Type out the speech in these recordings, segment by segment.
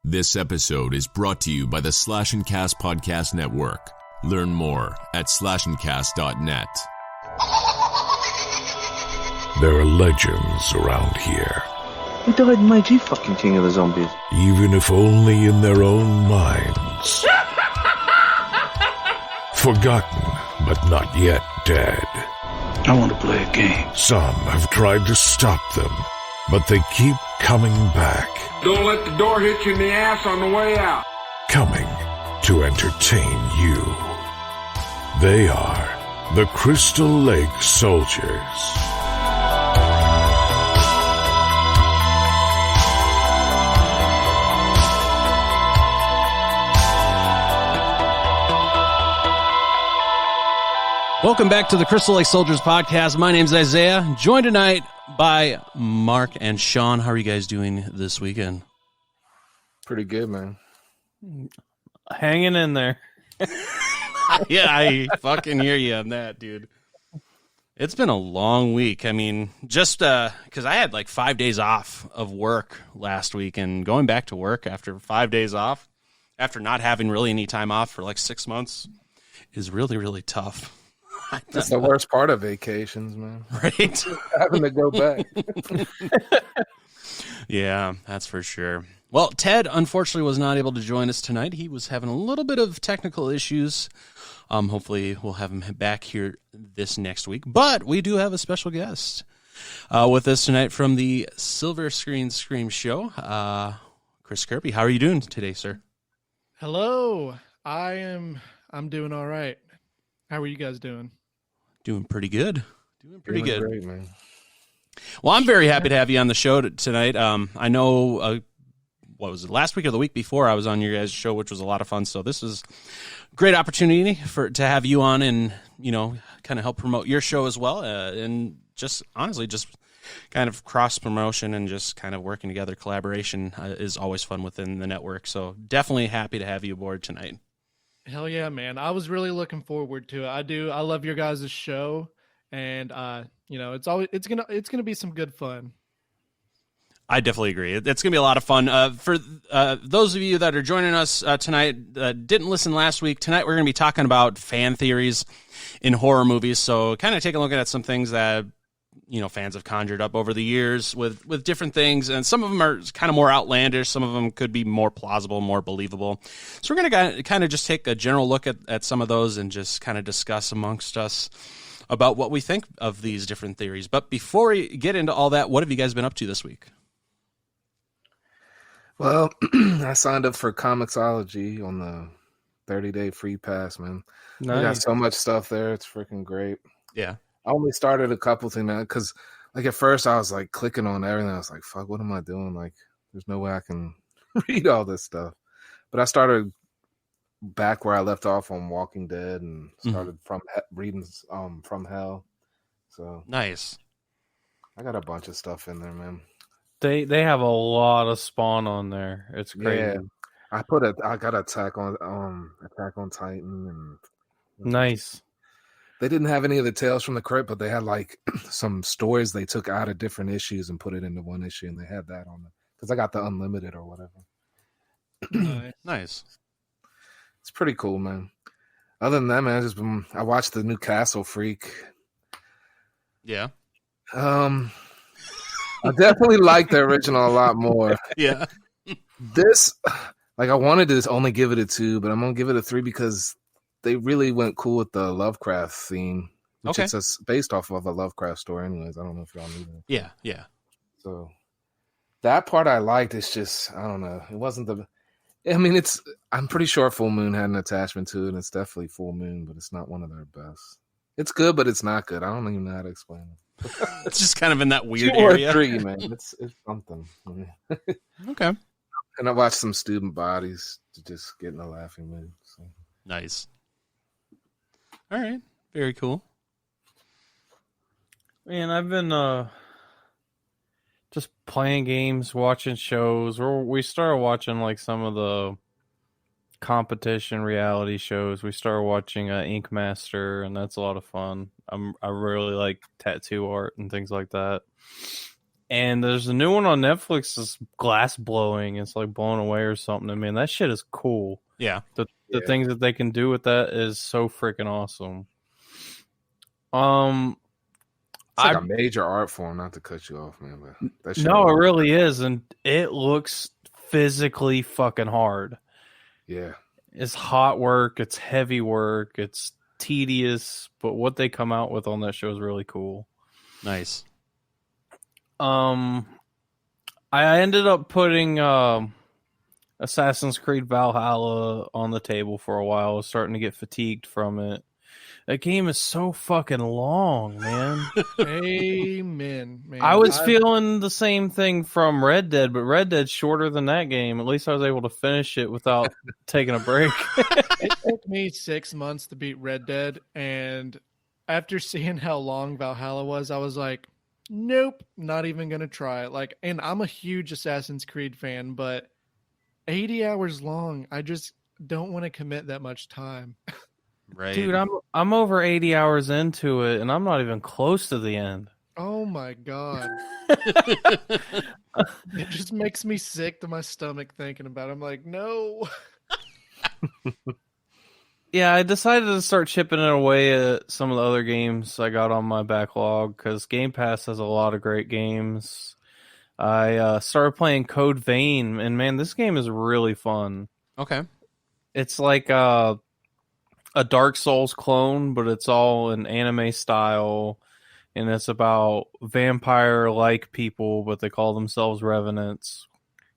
This episode is brought to you by the Slash and Cast Podcast Network. Learn more at slashandcast.net. There are legends around here. Who the red mighty fucking king of the zombies? Even if only in their own minds. Forgotten, but not yet dead. I want to play a game. Some have tried to stop them, but they keep coming back. Don't let the door hit you in the ass on the way out. Coming to entertain you. They are the Crystal Lake Soldiers. Welcome back to the Crystal Lake Soldiers podcast. My name's Isaiah, joined tonight by Mark and Sean. How are you guys doing this weekend? Pretty good, man. Hanging in there. Yeah, I fucking hear you on that, dude. It's been a long week. I mean, just because I had like 5 days off of work last week, and going back to work after 5 days off, after not having really any time off for like 6 months, is really, really tough. That's the worst part of vacations, man. Right? Having to go back. Yeah, that's for sure. Well, Ted, unfortunately, was not able to join us tonight. He was having a little bit of technical issues. Hopefully, we'll have him back here this next week. But we do have a special guest with us tonight from the Silver Screen Scream Show. Chris Kirby, how are you doing today, sir? Hello. I'm doing all right. How are you guys doing? Doing pretty good. Doing good. Great, man. Well, I'm very happy to have you on the show tonight. I know, what was it, last week or the week before I was on your guys' show, which was a lot of fun. So this is a great opportunity to have you on and, you know, kind of help promote your show as well. And just honestly, just kind of cross promotion and just kind of working together. Collaboration is always fun within the network. So definitely happy to have you aboard tonight. Hell yeah, man. I was really looking forward to it. I love your guys' show, and you know, it's gonna be some good fun. I definitely agree. It's going to be a lot of fun. For those of you that are joining us tonight, didn't listen last week, tonight we're going to be talking about fan theories in horror movies. So kind of taking a look at some things that, you know, fans have conjured up over the years with different things. And some of them are kind of more outlandish. Some of them could be more plausible, more believable. So we're going to kind of just take a general look at some of those and just kind of discuss amongst us about what we think of these different theories. But before we get into all that, what have you guys been up to this week? Well, I signed up for Comixology on the 30-day free pass, man. Nice. We got so much stuff there. It's freaking great. Yeah. I only started a couple things, man, because like at first I was like clicking on everything. I was like, fuck, what am I doing? Like, there's no way I can read all this stuff. But I started back where I left off on Walking Dead and started from reading From Hell. So Nice. I got a bunch of stuff in there, man. They have a lot of Spawn on there. It's crazy. Yeah. I got Attack on Titan and Nice. They didn't have any of the Tales from the Crypt, but they had like some stories they took out of different issues and put it into one issue, and they had that on them because I got the Unlimited or whatever. Nice. It's pretty cool, man. Other than that, man, I watched the new Castle Freak. Yeah. I definitely like the original a lot more. Yeah. This, like, I wanted to only give it a 2, but I'm gonna give it a 3 because they really went cool with the Lovecraft theme, which it's based off of a Lovecraft story. Anyways, I don't know if y'all knew that. Yeah. Yeah. So that part I liked. It's just, I don't know. It wasn't the. I mean, I'm pretty sure Full Moon had an attachment to it, and it's definitely Full Moon, but it's not one of their best. It's good, but it's not good. I don't even know how to explain it. It's just kind of in that weird 2 or area. 3, man. It's something. Okay. And I watched some Student Bodies to just get in a laughing mood. So. Nice. All right. Very cool. Man, I've been just playing games, watching shows. We started watching like some of the competition reality shows. We started watching Ink Master, and that's a lot of fun. I really like tattoo art and things like that. And there's a new one on Netflix that's glass blowing. It's like blown away or something. I mean, that shit is cool. Yeah. The things that they can do with that is so freaking awesome. It's like a major art form, not to cut you off, man. But that shit no, it really is. And it looks physically fucking hard. Yeah. It's hot work. It's heavy work. It's tedious. But what they come out with on that show is really cool. Nice. I ended up putting Assassin's Creed Valhalla on the table for a while. I was starting to get fatigued from it. That game is so fucking long, man. Amen, man. I was feeling the same thing from Red Dead, but Red Dead's shorter than that game. At least I was able to finish it without taking a break. It took me 6 months to beat Red Dead, and after seeing how long Valhalla was, I was like, nope, not even gonna try it. Like, and I'm a huge Assassin's Creed fan, but 80 hours long, I just don't want to commit that much time. Right. Dude, I'm over 80 hours into it, and I'm not even close to the end. Oh my god. It just makes me sick to my stomach thinking about it. I'm like, no. Yeah, I decided to start chipping it away at some of the other games I got on my backlog, because Game Pass has a lot of great games. I started playing Code Vein, and man, this game is really fun. Okay. It's like a Dark Souls clone, but it's all in anime style, and it's about vampire-like people, but they call themselves revenants.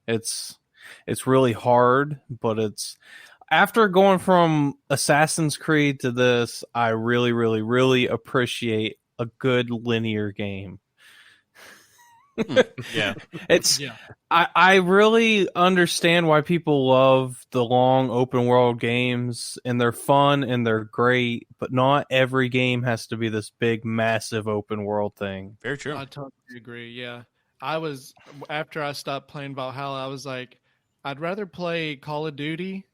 It's really hard, but it's after going from Assassin's Creed to this, I really, really, really appreciate a good linear game. Yeah. I really understand why people love the long open world games, and they're fun and they're great, but not every game has to be this big, massive open world thing. Very true. I totally agree. Yeah. After I stopped playing Valhalla, I was like, I'd rather play Call of Duty.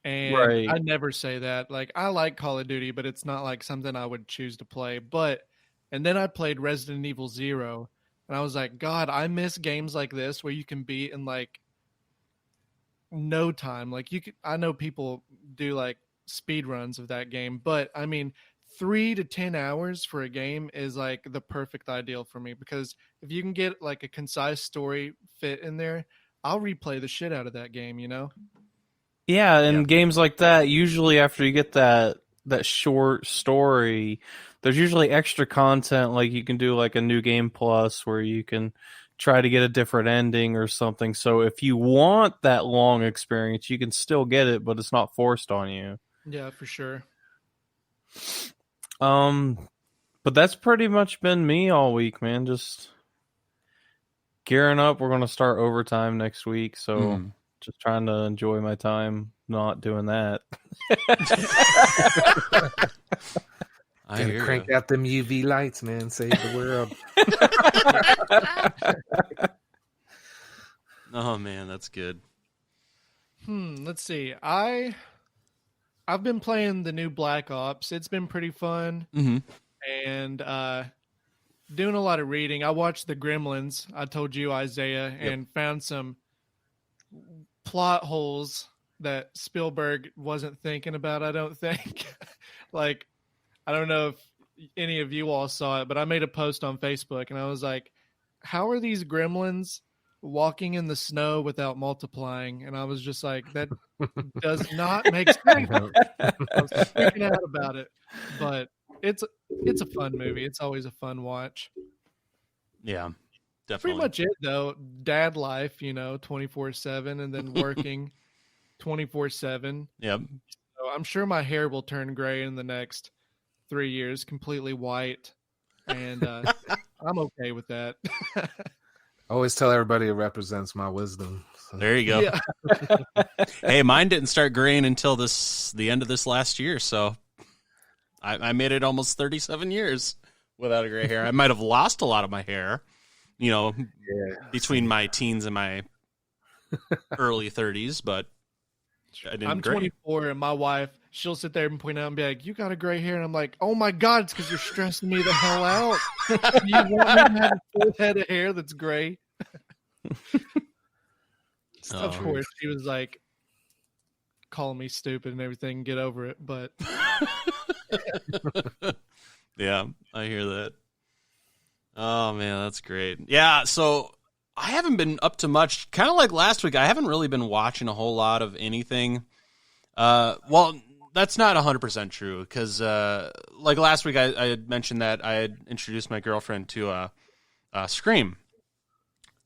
And Right. I never say that. Like, I like Call of Duty, but it's not like something I would choose to play. And then I played Resident Evil 0. And I was like, God, I miss games like this where you can beat in like no time. Like I know people do like speed runs of that game, but I mean, 3 to 10 hours for a game is like the perfect ideal for me, because if you can get like a concise story fit in there, I'll replay the shit out of that game, you know? Yeah, and games like that, usually after you get that short story, there's usually extra content, like you can do like a new game plus where you can try to get a different ending or something. So if you want that long experience, you can still get it, but it's not forced on you. Yeah, for sure. But that's pretty much been me all week, man. Just gearing up. We're going to start overtime next week, so just trying to enjoy my time not doing that. I hear crank out them UV lights, man. Save the world. Oh man, that's good. Let's see. I've been playing the new Black Ops. It's been pretty fun. Mm-hmm. And doing a lot of reading. I watched The Gremlins. I told you, Isaiah, and found some plot holes that Spielberg wasn't thinking about, I don't think. Like, I don't know if any of you all saw it, but I made a post on Facebook and I was like, how are these gremlins walking in the snow without multiplying? And I was just like, that does not make sense. I was freaking out about it, but it's a fun movie. It's always a fun watch. Yeah, definitely. Pretty much it, though. Dad life, 24/7, and then working 24/7. Yep. So I'm sure my hair will turn gray in the next 3 years, completely white, and I'm okay with that. I always tell everybody it represents my wisdom. So. There you go. Yeah. Hey, mine didn't start graying until the end of this last year, so I made it almost 37 years without a gray hair. I might have lost a lot of my hair, between my teens and my early 30s, but I didn't. I'm 24, and my wife, she'll sit there and point out and be like, "You got a gray hair," and I'm like, "Oh my god, it's because you're stressing me the hell out. You want me to have a full head of hair that's gray?" Of course, she was like calling me stupid and everything. Get over it, but yeah, I hear that. Oh man, that's great. Yeah, so I haven't been up to much. Kind of like last week, I haven't really been watching a whole lot of anything. Well, that's not 100% true because, like last week, I had mentioned that I had introduced my girlfriend to Scream.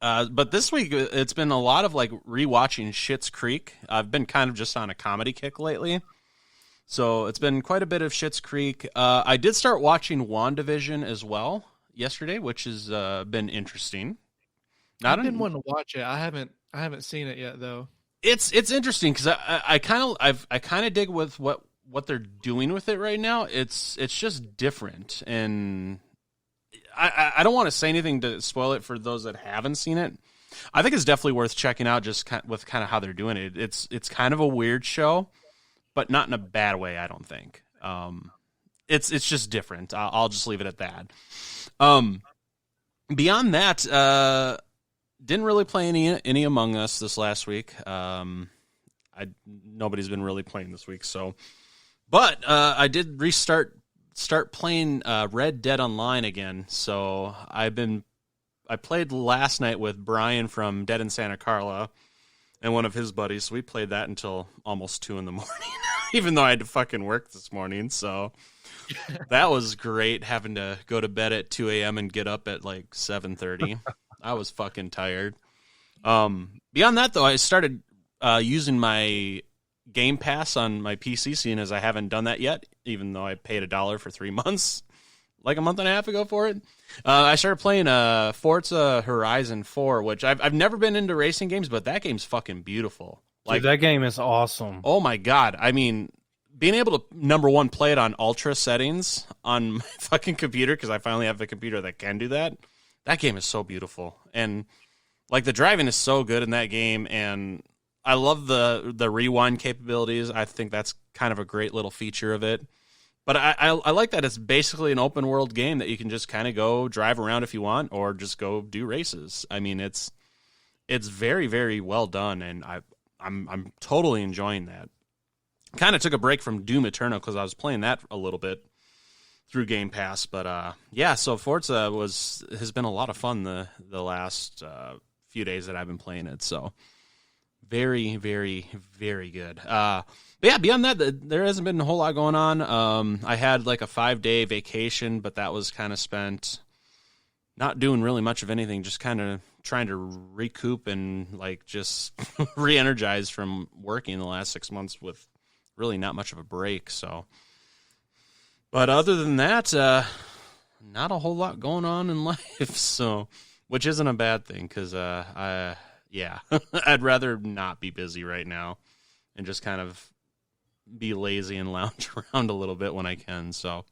But this week, it's been a lot of like rewatching Schitt's Creek. I've been kind of just on a comedy kick lately. So it's been quite a bit of Schitt's Creek. I did start watching WandaVision as well yesterday, which has been interesting. I've been wanting to watch it. I haven't seen it yet though. It's interesting because I kind of dig with what they're doing with it right now. It's just different, and I don't want to say anything to spoil it for those that haven't seen it. I think it's definitely worth checking out just with kind of how they're doing it. It's kind of a weird show, but not in a bad way. I don't think. It's just different. I'll just leave it at that. Beyond that, didn't really play any Among Us this last week. Nobody's been really playing this week, so. But I did start playing Red Dead Online again. So I played last night with Brian from Dead in Santa Carla and one of his buddies. So we played that until almost 2 a.m, even though I had to fucking work this morning. So that was great, having to go to bed at 2 a.m. and get up at like 7:30. I was fucking tired. Beyond that, though, I started using my Game Pass on my PC, seeing as I haven't done that yet, even though I paid $1 for 3 months, like a month and a half ago for it. I started playing Forza Horizon 4, which I've never been into racing games, but that game's fucking beautiful. Like, dude, that game is awesome. Oh my god! I mean, being able to, number one, play it on ultra settings on my fucking computer, because I finally have a computer that can do that. That game is so beautiful, and like the driving is so good in that game, and I love the rewind capabilities. I think that's kind of a great little feature of it. But I like that it's basically an open world game that you can just kind of go drive around if you want, or just go do races. I mean, it's very, very well done, and I'm totally enjoying that. Kind of took a break from Doom Eternal because I was playing that a little bit through Game Pass, but yeah. So Forza has been a lot of fun the last few days that I've been playing it. So very, very, very good. But yeah, beyond that, there hasn't been a whole lot going on. I had like a 5-day vacation, but that was kind of spent not doing really much of anything, just kind of trying to recoup and like just re-energize from working the last 6 months with really not much of a break. So. But other than that, not a whole lot going on in life, so, which isn't a bad thing, because I'd rather not be busy right now and just kind of be lazy and lounge around a little bit when I can. So,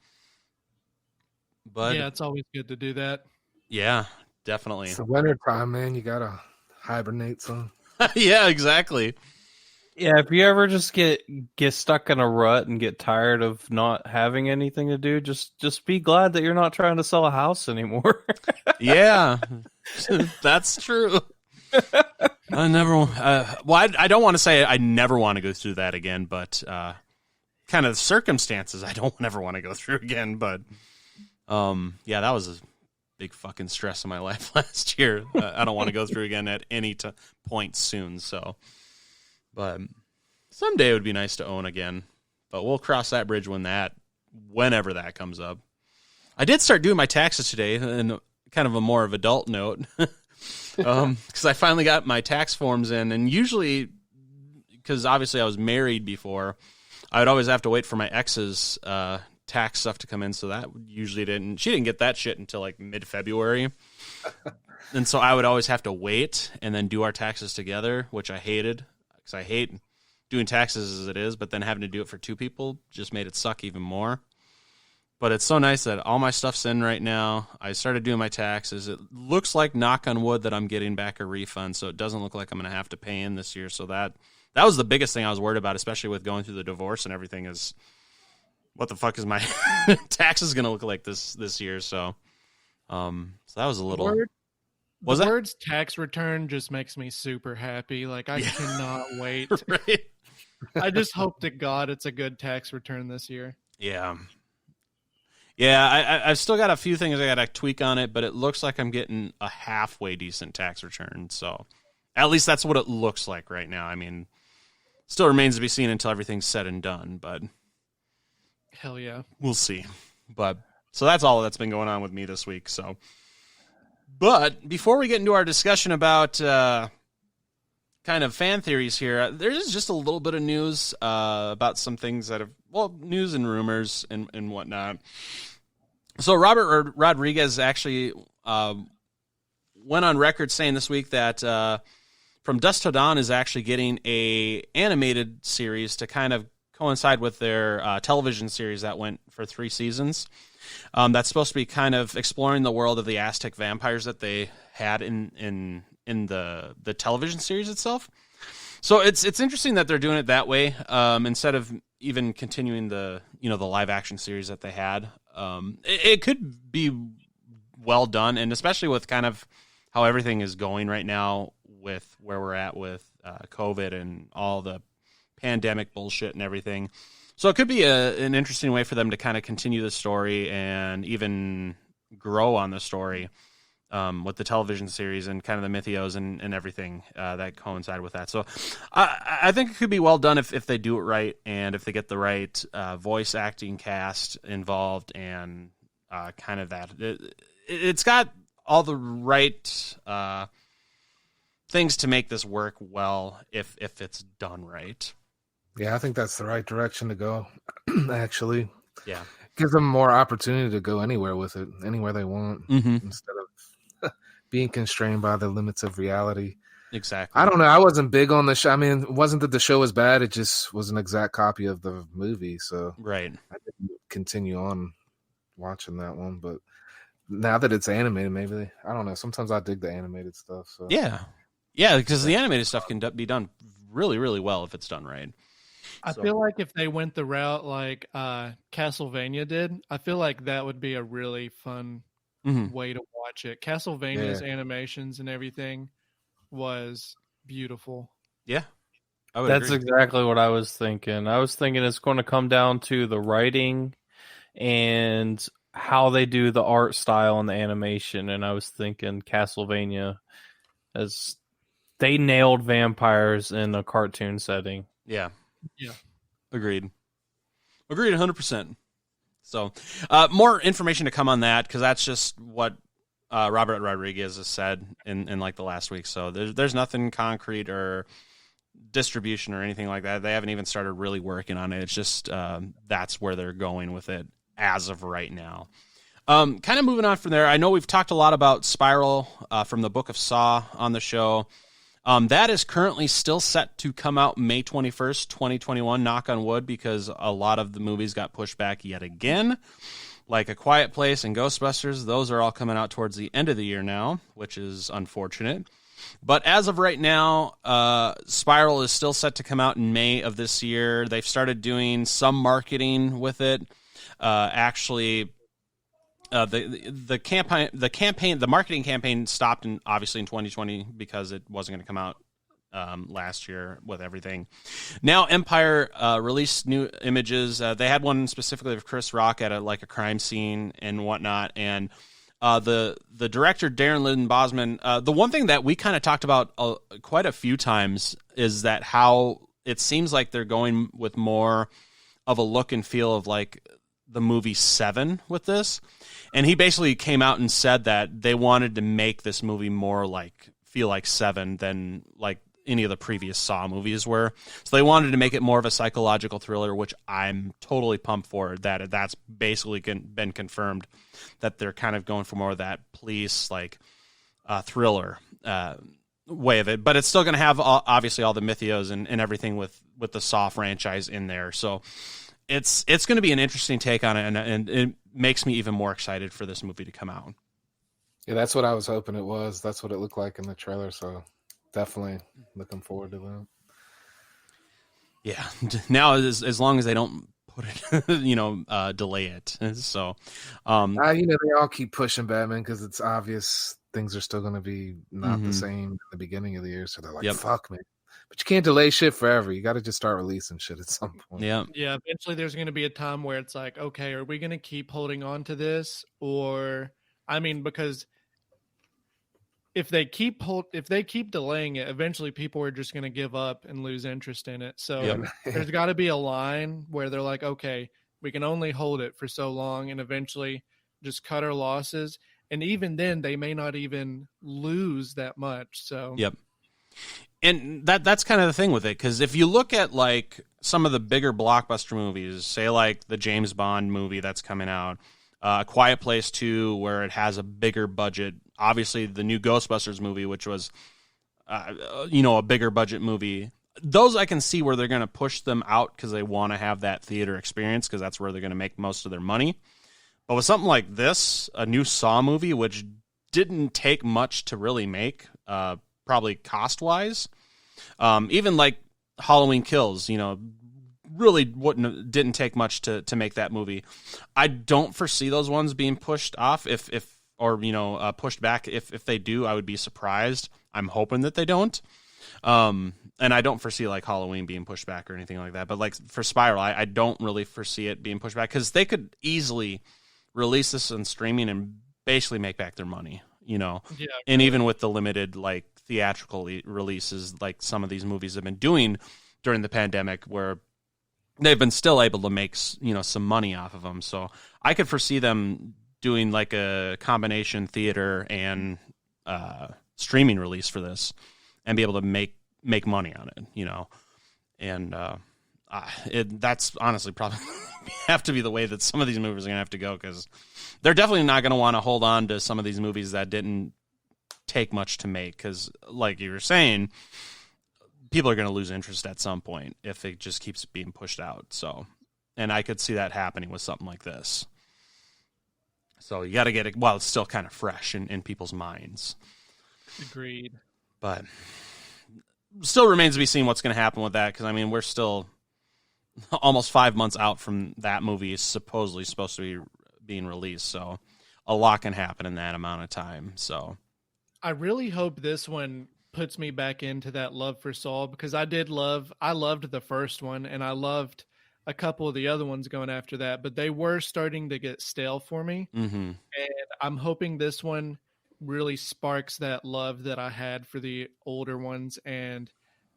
but yeah, it's always good to do that. Yeah, definitely. It's the winter time, man. You gotta hibernate some. Yeah, exactly. Yeah, if you ever just get stuck in a rut and get tired of not having anything to do, just be glad that you're not trying to sell a house anymore. Yeah, that's true. I don't want to say I never want to go through that again, but kind of the circumstances I don't ever want to go through again. But yeah, that was a big fucking stress in my life last year. I don't want to go through again at any point soon. So. But someday it would be nice to own again. But we'll cross that bridge whenever that comes up. I did start doing my taxes today, in kind of a more of adult note, because I finally got my tax forms in. And usually, because obviously I was married before, I would always have to wait for my ex's tax stuff to come in. So that usually she didn't get that shit until like mid-February. And so I would always have to wait and then do our taxes together, which I hated. I hate doing taxes as it is, but then having to do it for 2 people just made it suck even more. But it's so nice that all my stuff's in right now. I started doing my taxes. It looks like, knock on wood, that I'm getting back a refund, so it doesn't look like I'm going to have to pay in this year. So that was the biggest thing I was worried about, especially with going through the divorce and everything, is what the fuck is my taxes going to look like this year? So that was a little... The words tax return just makes me super happy. Like, I cannot wait. Right? I just hope to God it's a good tax return this year. Yeah. Yeah, I've still got a few things I got to tweak on it, but it looks like I'm getting a halfway decent tax return. So at least that's what it looks like right now. I mean, still remains to be seen until everything's said and done, but hell yeah. We'll see. But so that's all that's been going on with me this week. So, but before we get into our discussion about kind of fan theories here, there's just a little bit of news about some things that have, news and rumors and whatnot. So Robert Rodriguez actually went on record saying this week that From Dusk Till Dawn is actually getting a animated series to kind of coincide with their television series that went for 3 seasons. That's supposed to be kind of exploring the world of the Aztec vampires that they had in the television series itself. So it's interesting that they're doing it that way instead of even continuing the live action series that they had. It could be well done, and especially with kind of how everything is going right now with where we're at with COVID and all the pandemic bullshit and everything. So it could be an interesting way for them to kind of continue the story and even grow on the story with the television series and kind of the mythos and everything that coincide with that. So I think it could be well done if they do it right and if they get the right voice acting cast involved and kind of that. It's got all the right things to make this work well if it's done right. Yeah, I think that's the right direction to go, actually. Yeah. Gives them more opportunity to go anywhere with it, anywhere they want, instead of being constrained by the limits of reality. Exactly. I don't know. I wasn't big on the show. I mean, it wasn't that the show was bad. It just was an exact copy of the movie. So right. I didn't continue on watching that one. But now that it's animated, maybe, I don't know. Sometimes I dig the animated stuff. So yeah. Yeah, because the animated stuff can be done really, really well if it's done right. I feel like if they went the route like Castlevania did, I feel like that would be a really fun way to watch it. Castlevania's animations and everything was beautiful. Yeah. That's exactly what I was thinking. I was thinking it's going to come down to the writing and how they do the art style and the animation. And I was thinking Castlevania, as they nailed vampires in a cartoon setting. Yeah. Yeah. Agreed 100%. So more information to come on that, because that's just what Robert Rodriguez has said in like the last week. So there's nothing concrete or distribution or anything like that. They haven't even started really working on it. It's just that's where they're going with it as of right now. Kind of moving on from there, I know we've talked a lot about Spiral from the Book of Saw on the show. That is currently still set to come out May 21st, 2021, knock on wood, because a lot of the movies got pushed back yet again, like A Quiet Place and Ghostbusters. Those are all coming out towards the end of the year now, which is unfortunate. But as of right now, Spiral is still set to come out in May of this year. They've started doing some marketing with it. Actually, the marketing campaign stopped obviously in 2020 because it wasn't going to come out last year with everything. Now Empire released new images. They had one specifically of Chris Rock at a crime scene and whatnot. And the director Darren Lynn Bosman, the one thing that we kind of talked about quite a few times is that how it seems like they're going with more of a look and feel of like the movie Seven with this. And he basically came out and said that they wanted to make this movie more feel like Seven than like any of the previous Saw movies were. So they wanted to make it more of a psychological thriller, which I'm totally pumped for. That's basically been confirmed that they're kind of going for more of that police thriller way of it. But it's still going to have obviously all the mythos and everything with the Saw franchise in there. So it's going to be an interesting take on it, and it makes me even more excited for this movie to come out. Yeah, that's what I was hoping it was. That's what it looked like in the trailer, so definitely looking forward to that. Yeah. Now, as long as they don't put it, delay it. So, they all keep pushing Batman because it's obvious things are still going to be not the same at the beginning of the year. So they're like, fuck, man. But you can't delay shit forever. You got to just start releasing shit at some point. Yeah. Yeah. Eventually there's going to be a time where it's like, okay, are we going to keep holding on to this? Or, because if they keep delaying it, eventually people are just going to give up and lose interest in it. So there's got to be a line where they're like, okay, we can only hold it for so long and eventually just cut our losses. And even then they may not even lose that much. So, yep. And that's kind of the thing with it, because if you look at like some of the bigger blockbuster movies, say like the James Bond movie that's coming out, Quiet Place 2, where it has a bigger budget, obviously the new Ghostbusters movie, which was a bigger budget movie, those I can see where they're going to push them out because they want to have that theater experience, because that's where they're going to make most of their money. But with something like this, a new Saw movie, which didn't take much to really make, probably cost-wise. Even like Halloween Kills, really didn't take much to make that movie. I don't foresee those ones being pushed off pushed back. If they do, I would be surprised. I'm hoping that they don't. And I don't foresee like Halloween being pushed back or anything like that. But like for Spiral, I don't really foresee it being pushed back, because they could easily release this on streaming and basically make back their money. And even with the limited like theatrical releases, like some of these movies have been doing during the pandemic, where they've been still able to make some money off of them. So I could foresee them doing like a combination theater and streaming release for this, and be able to make money on it. And that's honestly probably have to be the way that some of these movies are gonna have to go, because they're definitely not going to want to hold on to some of these movies that didn't take much to make, because like you were saying, people are going to lose interest at some point if it just keeps being pushed out. So, and I could see that happening with something like this. So you got to get it while it's still kind of fresh in people's minds. Agreed. But still remains to be seen what's going to happen with that, because we're still almost 5 months out from that movie is supposedly supposed to be being released. So a lot can happen in that amount of time. So I really hope this one puts me back into that love for Saw, because I loved the first one, and I loved a couple of the other ones going after that, but they were starting to get stale for me. Mm-hmm. And I'm hoping this one really sparks that love that I had for the older ones. And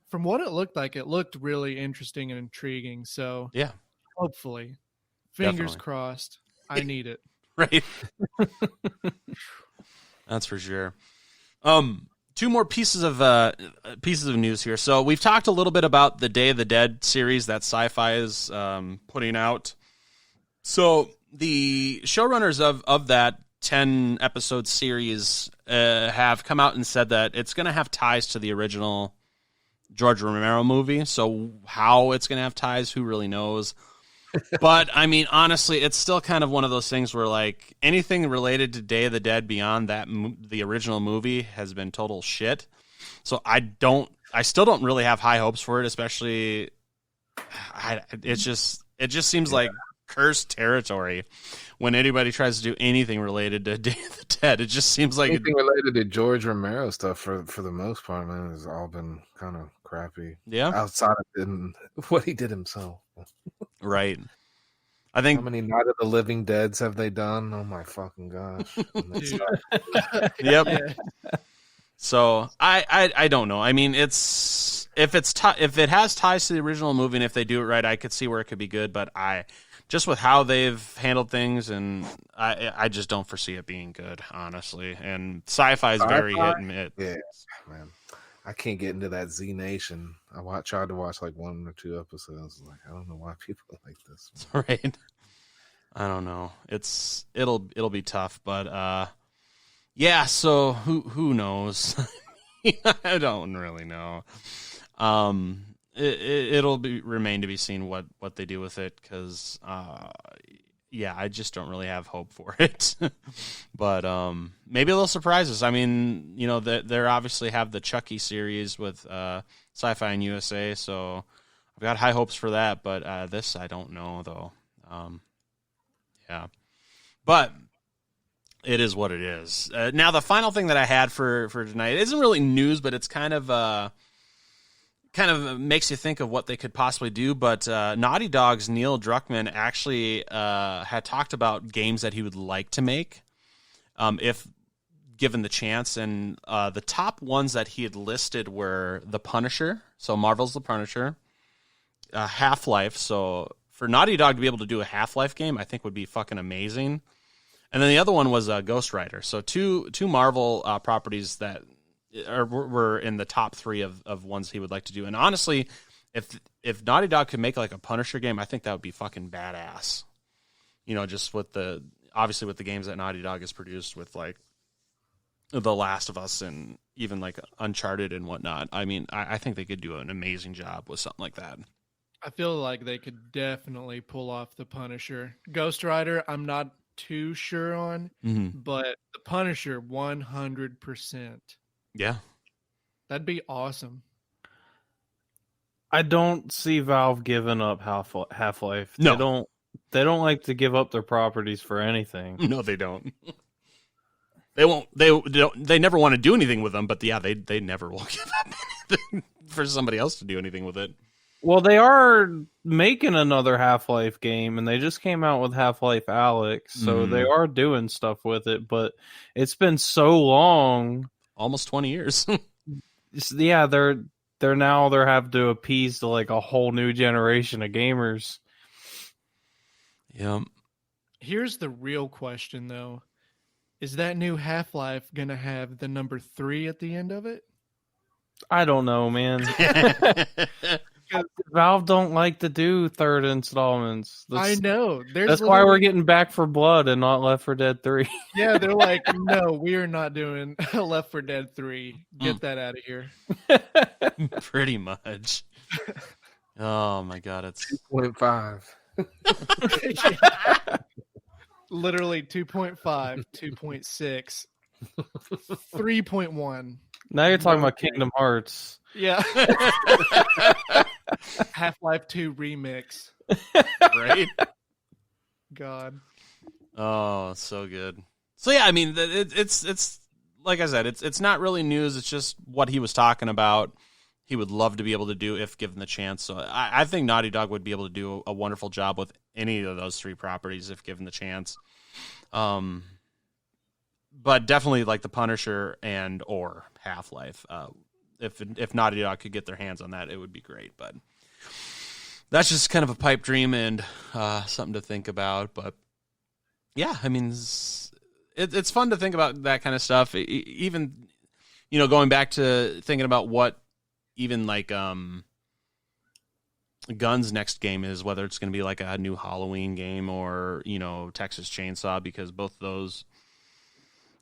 from what it looked really interesting and intriguing. So yeah, hopefully, fingers Definitely. Crossed. I need it. Right. That's for sure. Two more pieces of news here. So we've talked a little bit about the Day of the Dead series that Sci-Fi is putting out. So the showrunners of that 10-episode series have come out and said that it's going to have ties to the original George Romero movie. So how it's going to have ties, who really knows? But honestly, it's still kind of one of those things where like anything related to Day of the Dead beyond that the original movie has been total shit. So I still don't really have high hopes for it, especially it just seems like cursed territory when anybody tries to do anything related to Day of the Dead. It just seems like anything related to George Romero stuff for the most part, man, has all been kind of crappy. Yeah, outside of what he did himself. Right. I think how many Night of the Living Deads have they done? Oh my fucking gosh. Yep. So I don't know. If it has ties to the original movie, and if they do it right, I could see where it could be good. But just with how they've handled things, and I just don't foresee it being good, honestly. And Sci-Fi is very hit and miss. Yeah, man. I can't get into that Z Nation. I tried to watch like 1 or 2 episodes. Like, I don't know why people like this. Right. I don't know. It'll be tough, but yeah. So who knows? I don't really know. It'll remain to be seen what they do with it, because yeah, I just don't really have hope for it. But maybe they'll surprise us. They obviously have the Chucky series with Sci-Fi and USA, so I've got high hopes for that, but this I don't know though. Yeah, but it is what it is. Now the final thing that I had for tonight isn't really news, but it's kind of makes you think of what they could possibly do. But Naughty Dog's Neil Druckmann actually had talked about games that he would like to make if given the chance. And the top ones that he had listed were The Punisher, so Marvel's The Punisher, Half-Life. So for Naughty Dog to be able to do a Half-Life game, I think would be fucking amazing. And then the other one was Ghost Rider. So two Marvel properties that were in the top 3 of ones he would like to do. And honestly, if Naughty Dog could make like a Punisher game, I think that would be fucking badass. You know, just with the games that Naughty Dog has produced with like The Last of Us and even like Uncharted and whatnot. I mean, I think they could do an amazing job with something like that. I feel like they could definitely pull off the Punisher. Ghost Rider, I'm not too sure on, but the Punisher, 100%. Yeah. That'd be awesome. I don't see Valve giving up Half-Life. No. They don't like to give up their properties for anything. No, they don't. They won't. They never want to do anything with them. But yeah, they never will give up anything for somebody else to do anything with it. Well, they are making another Half-Life game, and they just came out with Half-Life Alyx, so they are doing stuff with it. But it's been so long, almost 20 years. Yeah, they're having to appease to like a whole new generation of gamers. Yeah. Here's the real question, though. Is that new Half-Life going to have the number 3 at the end of it? I don't know, man. Valve don't like to do third installments. I know. That's why we're getting Back 4 Blood and not Left 4 Dead 3. Yeah, they're like, no, we are not doing Left 4 Dead 3. Get that out of here. Pretty much. Oh my god, it's 2.5. Literally 2.5, 2.6, 3.1. Now you're talking about Kingdom Hearts. Yeah. Half-Life 2 remix. Right? God. Oh, so good. So yeah, I mean, it's like I said, it's not really news. It's just what he was talking about. He would love to be able to do if given the chance. So I think Naughty Dog would be able to do a wonderful job with any of those 3 properties if given the chance. But definitely like the Punisher and or Half-Life. If Naughty Dog could get their hands on that, it would be great. But that's just kind of a pipe dream and something to think about. But yeah, I mean, it's fun to think about that kind of stuff. Even, going back to thinking about what even like Gun's next game is, whether it's going to be like a new Halloween game or, Texas Chainsaw, because both those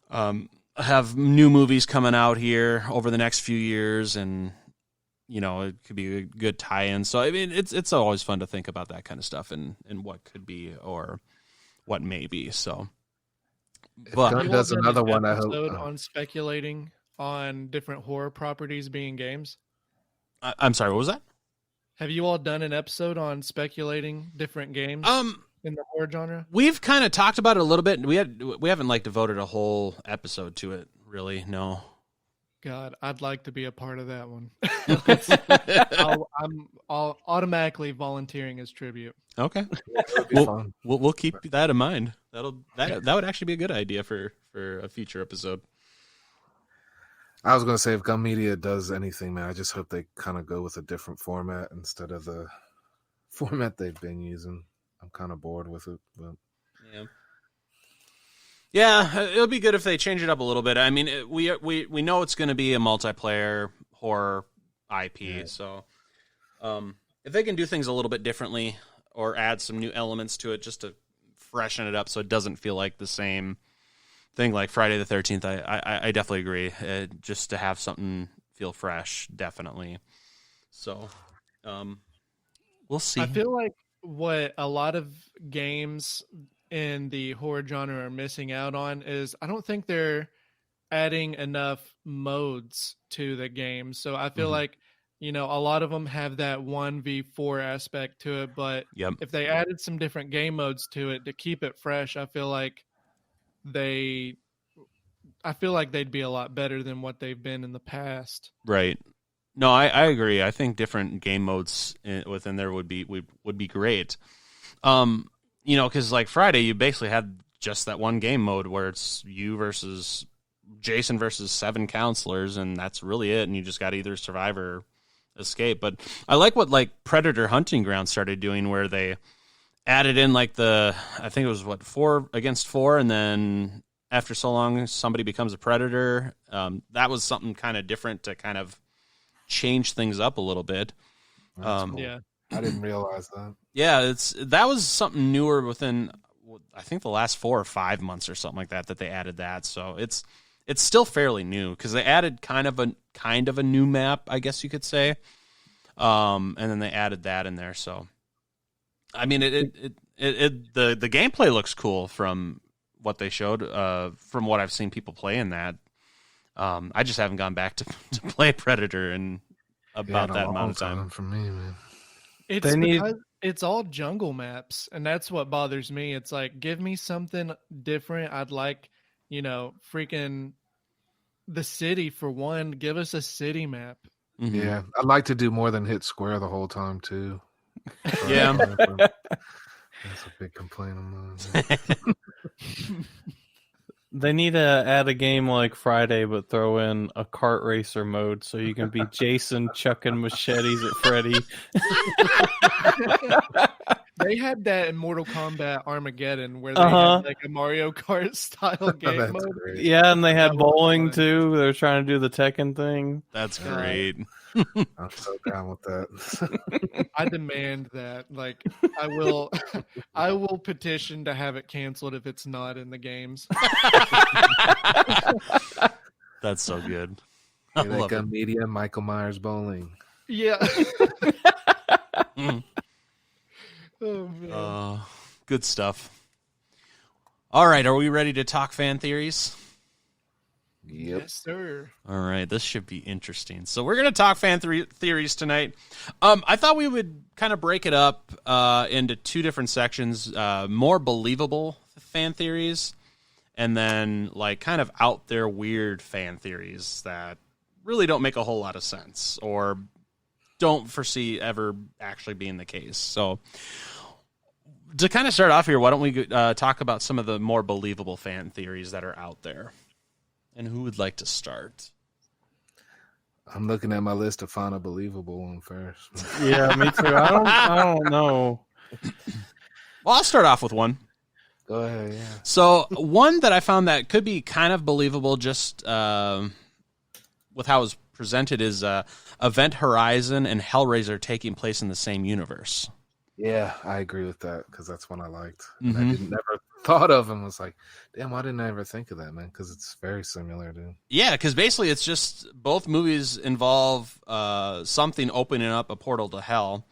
have new movies coming out here over the next few years, and it could be a good tie-in. So I mean, it's always fun to think about that kind of stuff and what could be or what may be. So, but Gunn does another one, I hope. On speculating on different horror properties being games. I'm sorry, what was that? Have you all done an episode on speculating different games? In the horror genre? We've kind of talked about it a little bit. We haven't like devoted a whole episode to it, really. No. God, I'd like to be a part of that one. I'm automatically volunteering as tribute. Okay. We'll keep that in mind. That would actually be a good idea for a future episode. I was gonna say, if Gun Media does anything, man, I just hope they kind of go with a different format instead of the format they've been using. I'm kind of bored with it, but yeah, it'll be good if they change it up a little bit. I mean, we know it's going to be a multiplayer horror IP, yeah. So if they can do things a little bit differently or add some new elements to it, just to freshen it up, so it doesn't feel like the same thing like Friday the 13th. I definitely agree. Just to have something feel fresh, definitely. So we'll see. I feel like what a lot of games in the horror genre are missing out on is I don't think they're adding enough modes to the game. So I feel like a lot of them have that 1v4 aspect to it, but if they added some different game modes to it to keep it fresh, I feel like they'd be a lot better than what they've been in the past. Right. No, I agree. I think different game modes within there would be great. Because like Friday, you basically had just that one game mode where it's you versus Jason versus 7 counselors, and that's really it. And you just got to either survive or escape. But I like what like Predator Hunting Ground started doing, where they added in like I think it was 4 against 4, and then after so long somebody becomes a predator. That was something kind of different to kind of change things up a little bit. Cool. Yeah, I didn't realize that. Yeah, that was something newer within, I think, the last 4 or 5 months or something like that they added that. So it's still fairly new because they added kind of a new map, I guess you could say, and then they added that in there. So I mean, the gameplay looks cool from what they showed, from what I've seen people play in that. I just haven't gone back to play Predator in about that amount of time. For me, man. It's all jungle maps, and that's what bothers me. It's like, give me something different. I'd like, freaking the city for one. Give us a city map. Mm-hmm. Yeah, I'd like to do more than hit square the whole time too. Yeah, that's a big complaint of mine. They need to add a game like Friday, but throw in a kart racer mode so you can be Jason chucking machetes at Freddy. They had that in Mortal Kombat Armageddon, where they had like a Mario Kart style game mode. Great. Yeah, and they had bowling too. They were trying to do the Tekken thing. That's great. I'm so down with that. I demand that. Like, I will petition to have it canceled if it's not in the games. That's so good. Like a media Michael Myers bowling. Yeah. Oh, man. Good stuff. All right, are we ready to talk fan theories? Yep. Yes, sir. All right, this should be interesting. So we're going to talk fan theories tonight. I thought we would kind of break it up into 2 different sections, more believable fan theories, and then like kind of out there weird fan theories that really don't make a whole lot of sense or don't foresee ever actually being the case. So to kind of start off here, why don't we talk about some of the more believable fan theories that are out there? And who would like to start? I'm looking at my list to find a believable one first. Yeah, me too. I don't know. Well, I'll start off with one. Go ahead, yeah. So one that I found that could be kind of believable just with how it was presented is Event Horizon and Hellraiser taking place in the same universe. Yeah, I agree with that because that's one I liked. Mm-hmm. And I never thought of and was like, damn, why didn't I ever think of that, man? Because it's very similar, dude. Yeah, because basically it's just both movies involve something opening up a portal to hell.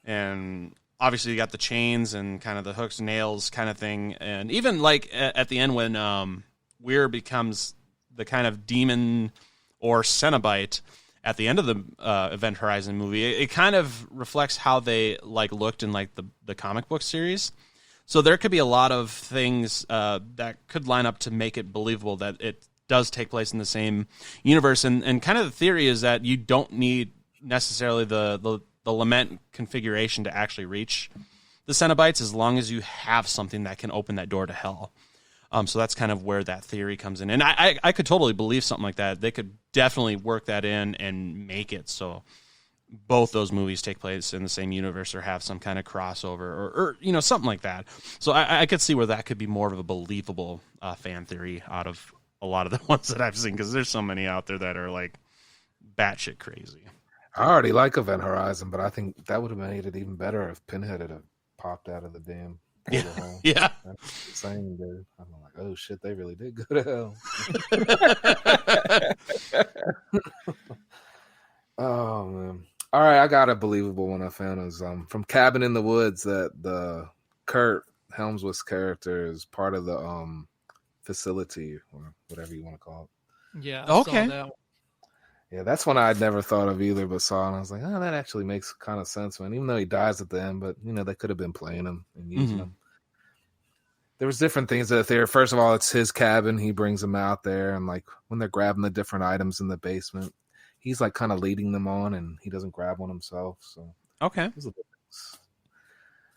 And obviously you got the chains and kind of the hooks, nails kind of thing. And even like at the end when Weir becomes the kind of demon or Cenobite at the end of the Event Horizon movie, it kind of reflects how they like looked in like the comic book series. So there could be a lot of things that could line up to make it believable that it does take place in the same universe. And kind of the theory is that you don't need necessarily the lament configuration to actually reach the Cenobites as long as you have something that can open that door to hell. So that's kind of where that theory comes in. And I could totally believe something like that. They could definitely work that in and make it so both those movies take place in the same universe or have some kind of crossover or something like that. So I could see where that could be more of a believable fan theory out of a lot of the ones that I've seen, because there's so many out there that are like batshit crazy. I already like Event Horizon, but I think that would have made it even better if Pinhead had popped out of the damn portal hole. Yeah. That's insane, dude. I'm like, oh shit, they really did go to hell. Oh man. All right, I got a believable one I found. Is from Cabin in the Woods that the Kurt Helmsworth's character is part of the facility or whatever you want to call it. Yeah. Okay. I saw that one. Yeah, that's one I'd never thought of either, but saw and I was like, oh, that actually makes kind of sense, man. Even though he dies at the end, but they could have been playing him and using him. There was different things that there. First of all, it's his cabin. He brings them out there, and like when they're grabbing the different items in the basement, he's like kind of leading them on, and he doesn't grab one himself. So okay,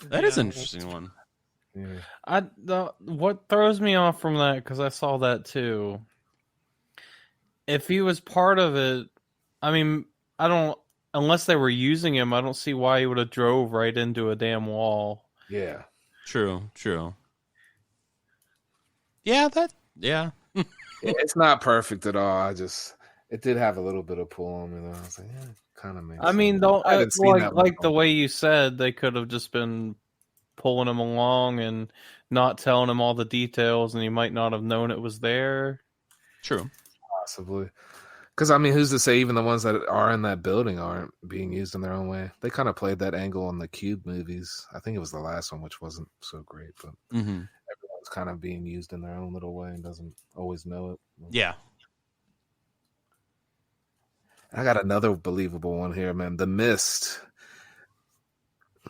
that is an interesting one. Yeah. What throws me off from that, because I saw that too. If he was part of it, I mean, unless they were using him, I don't see why he would have drove right into a damn wall. Yeah. True. Yeah, It's not perfect at all. It did have a little bit of pull on me, though. I was like, yeah, kind of makes sense. I mean, like the way you said, they could have just been pulling him along and not telling him all the details, and he might not have known it was there. True. Possibly. Because, I mean, who's to say even the ones that are in that building aren't being used in their own way? They kind of played that angle in the Cube movies. I think it was the last one, which wasn't so great, but everyone's kind of being used in their own little way and doesn't always know it. Yeah. I got another believable one here, man. The Mist.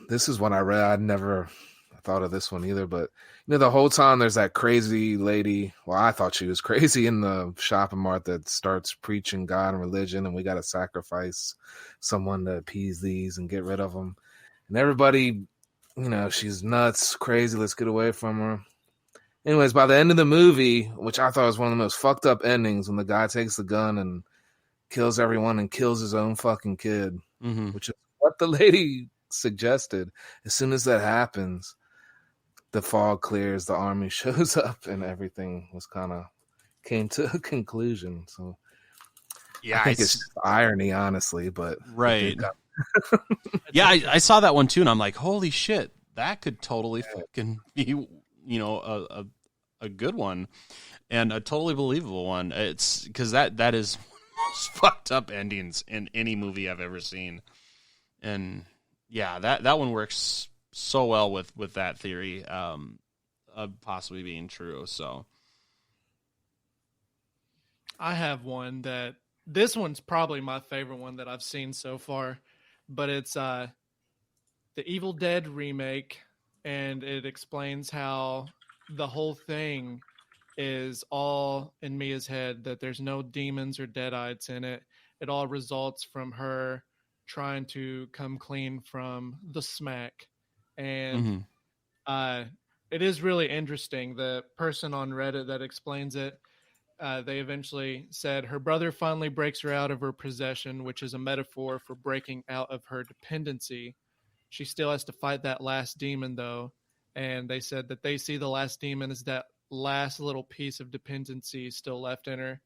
This is one I read. I never thought of this one either, but the whole time there's that crazy lady. Well, I thought she was crazy in the shopping mart that starts preaching God and religion, and we got to sacrifice someone to appease these and get rid of them. And everybody, she's nuts, crazy. Let's get away from her. Anyways, by the end of the movie, which I thought was one of the most fucked up endings, when the guy takes the gun and kills everyone and kills his own fucking kid, which is what the lady suggested. As soon as that happens, the fog clears, the army shows up, and everything was kind of came to a conclusion. So, yeah, I think it's just irony, honestly, but right. Yeah, I saw that one too, and I'm like, holy shit, that could totally fucking be, a good one and a totally believable one. It's because that is most fucked up endings in any movie I've ever seen, and yeah, that one works so well with that theory of possibly being true. So I have one this one's probably my favorite one that I've seen so far, but it's the Evil Dead remake, and it explains how the whole thing is all in Mia's head, that there's no demons or deadites in it. It all results from her trying to come clean from the smack. And it is really interesting. The person on Reddit that explains it, they eventually said her brother finally breaks her out of her possession, which is a metaphor for breaking out of her dependency. She still has to fight that last demon, though. And they said that they see the last demon as that last little piece of dependency still left in her.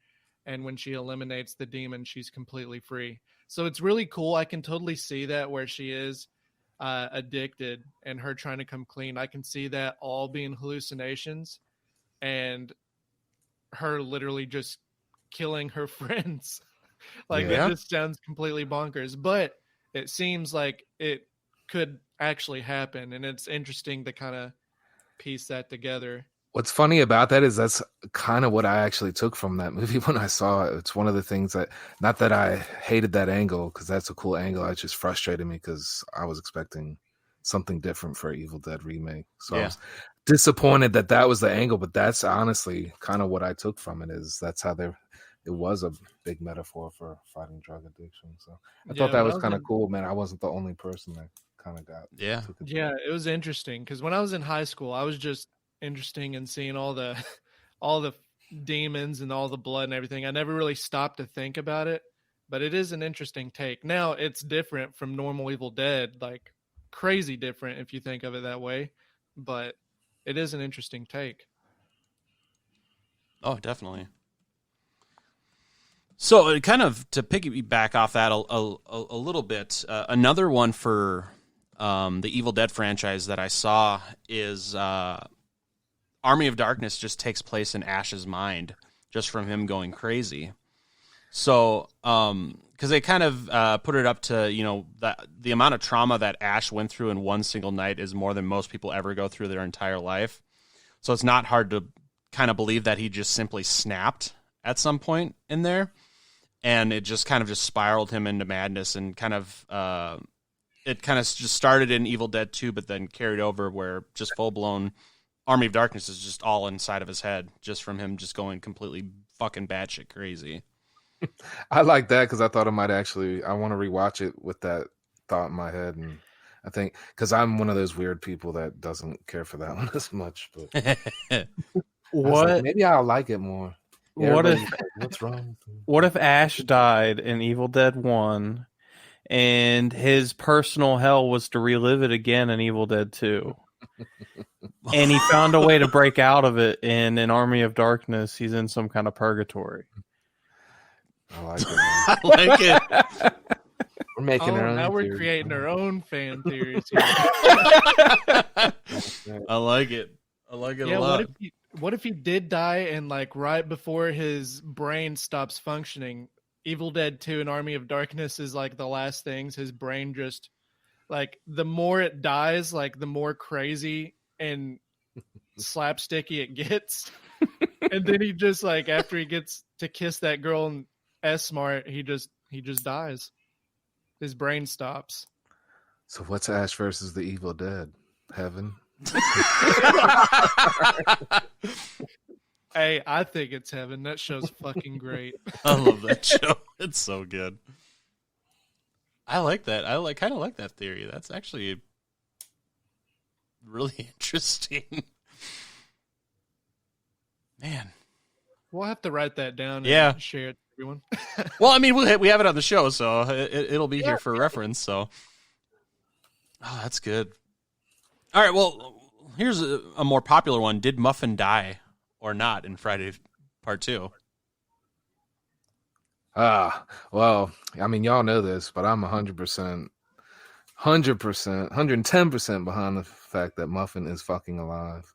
And when she eliminates the demon, she's completely free. So it's really cool. I can totally see that where she is addicted and her trying to come clean. I can see that all being hallucinations and her literally just killing her friends. That just sounds completely bonkers, but it seems like it could actually happen, and it's interesting to kind of piece that together. What's funny about that is that's kind of what I actually took from that movie when I saw it. It's one of the things that, not that I hated that angle, because that's a cool angle. It just frustrated me because I was expecting something different for Evil Dead remake. So I was disappointed that was the angle, but that's honestly kind of what I took from it, is that's how it was a big metaphor for fighting drug addiction. So I thought that was kind of cool, man. I wasn't the only person that kind of got. Yeah, it was interesting because when I was in high school, I was just interesting in seeing all the demons and all the blood and everything. I never really stopped to think about it, but it is an interesting take. Now it's different from normal Evil Dead, like crazy different if you think of it that way, but it is an interesting take. Oh, definitely. So kind of to piggyback off that a little bit, another one for the Evil Dead franchise that I saw is Army of Darkness just takes place in Ash's mind, just from him going crazy. So, because they kind of put it up to, that the amount of trauma that Ash went through in one single night is more than most people ever go through their entire life. So it's not hard to kind of believe that he just simply snapped at some point in there. and it just kind of just spiraled him into madness, and kind of it kind of just started in Evil Dead 2, but then carried over where just full blown Army of Darkness is just all inside of his head, just from him just going completely fucking batshit crazy. I like that because I thought I might actually. I want to rewatch it with that thought in my head, and I think because I'm one of those weird people that doesn't care for that one as much. But What? Like, maybe I'll like it more. Yeah, What if? everybody's like, what's wrong with him? What if Ash died in Evil Dead 1, and his personal hell was to relive it again in Evil Dead 2? And he found a way to break out of it in an Army of Darkness. He's in some kind of purgatory. I like it. I like it. We're making our own. Now we're theories. creating our own fan theories here. I like it. I like it a lot. What if he did die and like right before his brain stops functioning, Evil Dead 2 and Army of Darkness is like the last things. His brain just like the more it dies, like the more crazy and slapsticky it gets. And then he just like after he gets to kiss that girl in S-Mart, he just dies. His brain stops. So what's Ash versus the Evil Dead? Heaven. Hey, I think it's heaven. That show's fucking great. I love that show. It's so good. I like that. I kind of like that theory. That's actually really interesting. Man. We'll have to write that down Yeah. and share it to everyone. Well, I mean, we have it on the show, so it'll be here for reference. So, oh, that's good. All right, well, here's a more popular one. Did Muffin die or not in Friday Part 2? Well, I mean, y'all know this, but I'm 100%, 110% behind the fact that Muffin is fucking alive.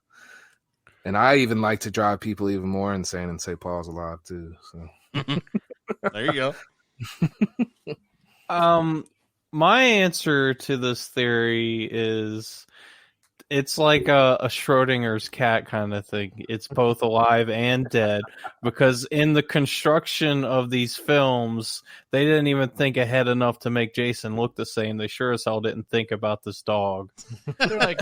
And I even like to drive people even more insane and say Paul's alive too. So there you go. My answer to this theory is it's like a Schrodinger's cat kind of thing. It's both alive and dead because in the construction of these films, they didn't even think ahead enough to make Jason look the same. They sure as hell didn't think about this dog. They're like,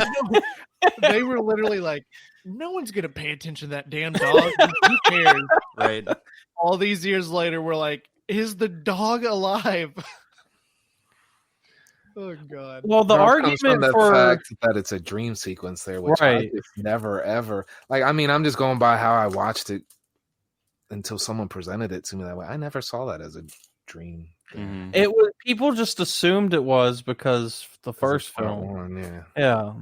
they were literally like, no one's going to pay attention to that damn dog. Who cares? Right. All these years later, we're like, is the dog alive? Oh God! Well, the argument from the for fact that it's a dream sequence there, which I just never ever like. I mean, I'm just going by how I watched it until someone presented it to me that way. I never saw that as a dream. Mm-hmm. It was people just assumed it was because the first film. One, Yeah.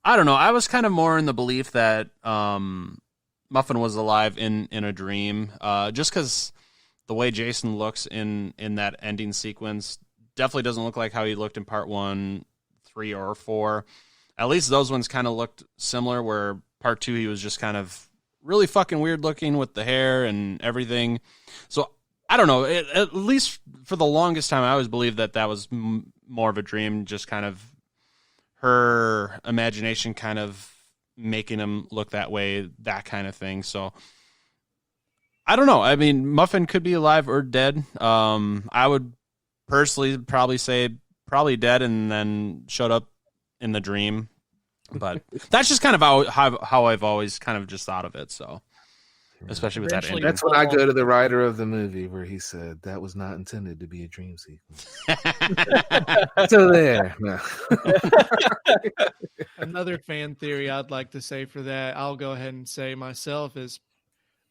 I don't know. I was kind of more in the belief that Muffin was alive in a dream, just because the way Jason looks in that ending sequence definitely doesn't look like how he looked in Part 1, 3, or 4. At least those ones kind of looked similar, where Part 2 he was just kind of really fucking weird looking with the hair and everything. So I don't know. At least for the longest time, I always believed that was more of a dream, just kind of her imagination kind of making him look that way, that kind of thing. So I don't know. I mean, Muffin could be alive or dead. I would personally probably say probably dead and then showed up in the dream. But that's just kind of how I've always kind of just thought of it. So, especially with that ending. That's when I go to the writer of the movie where he said that was not intended to be a dream sequence. So there. No. Another fan theory I'd like to say for that, I'll go ahead and say myself, is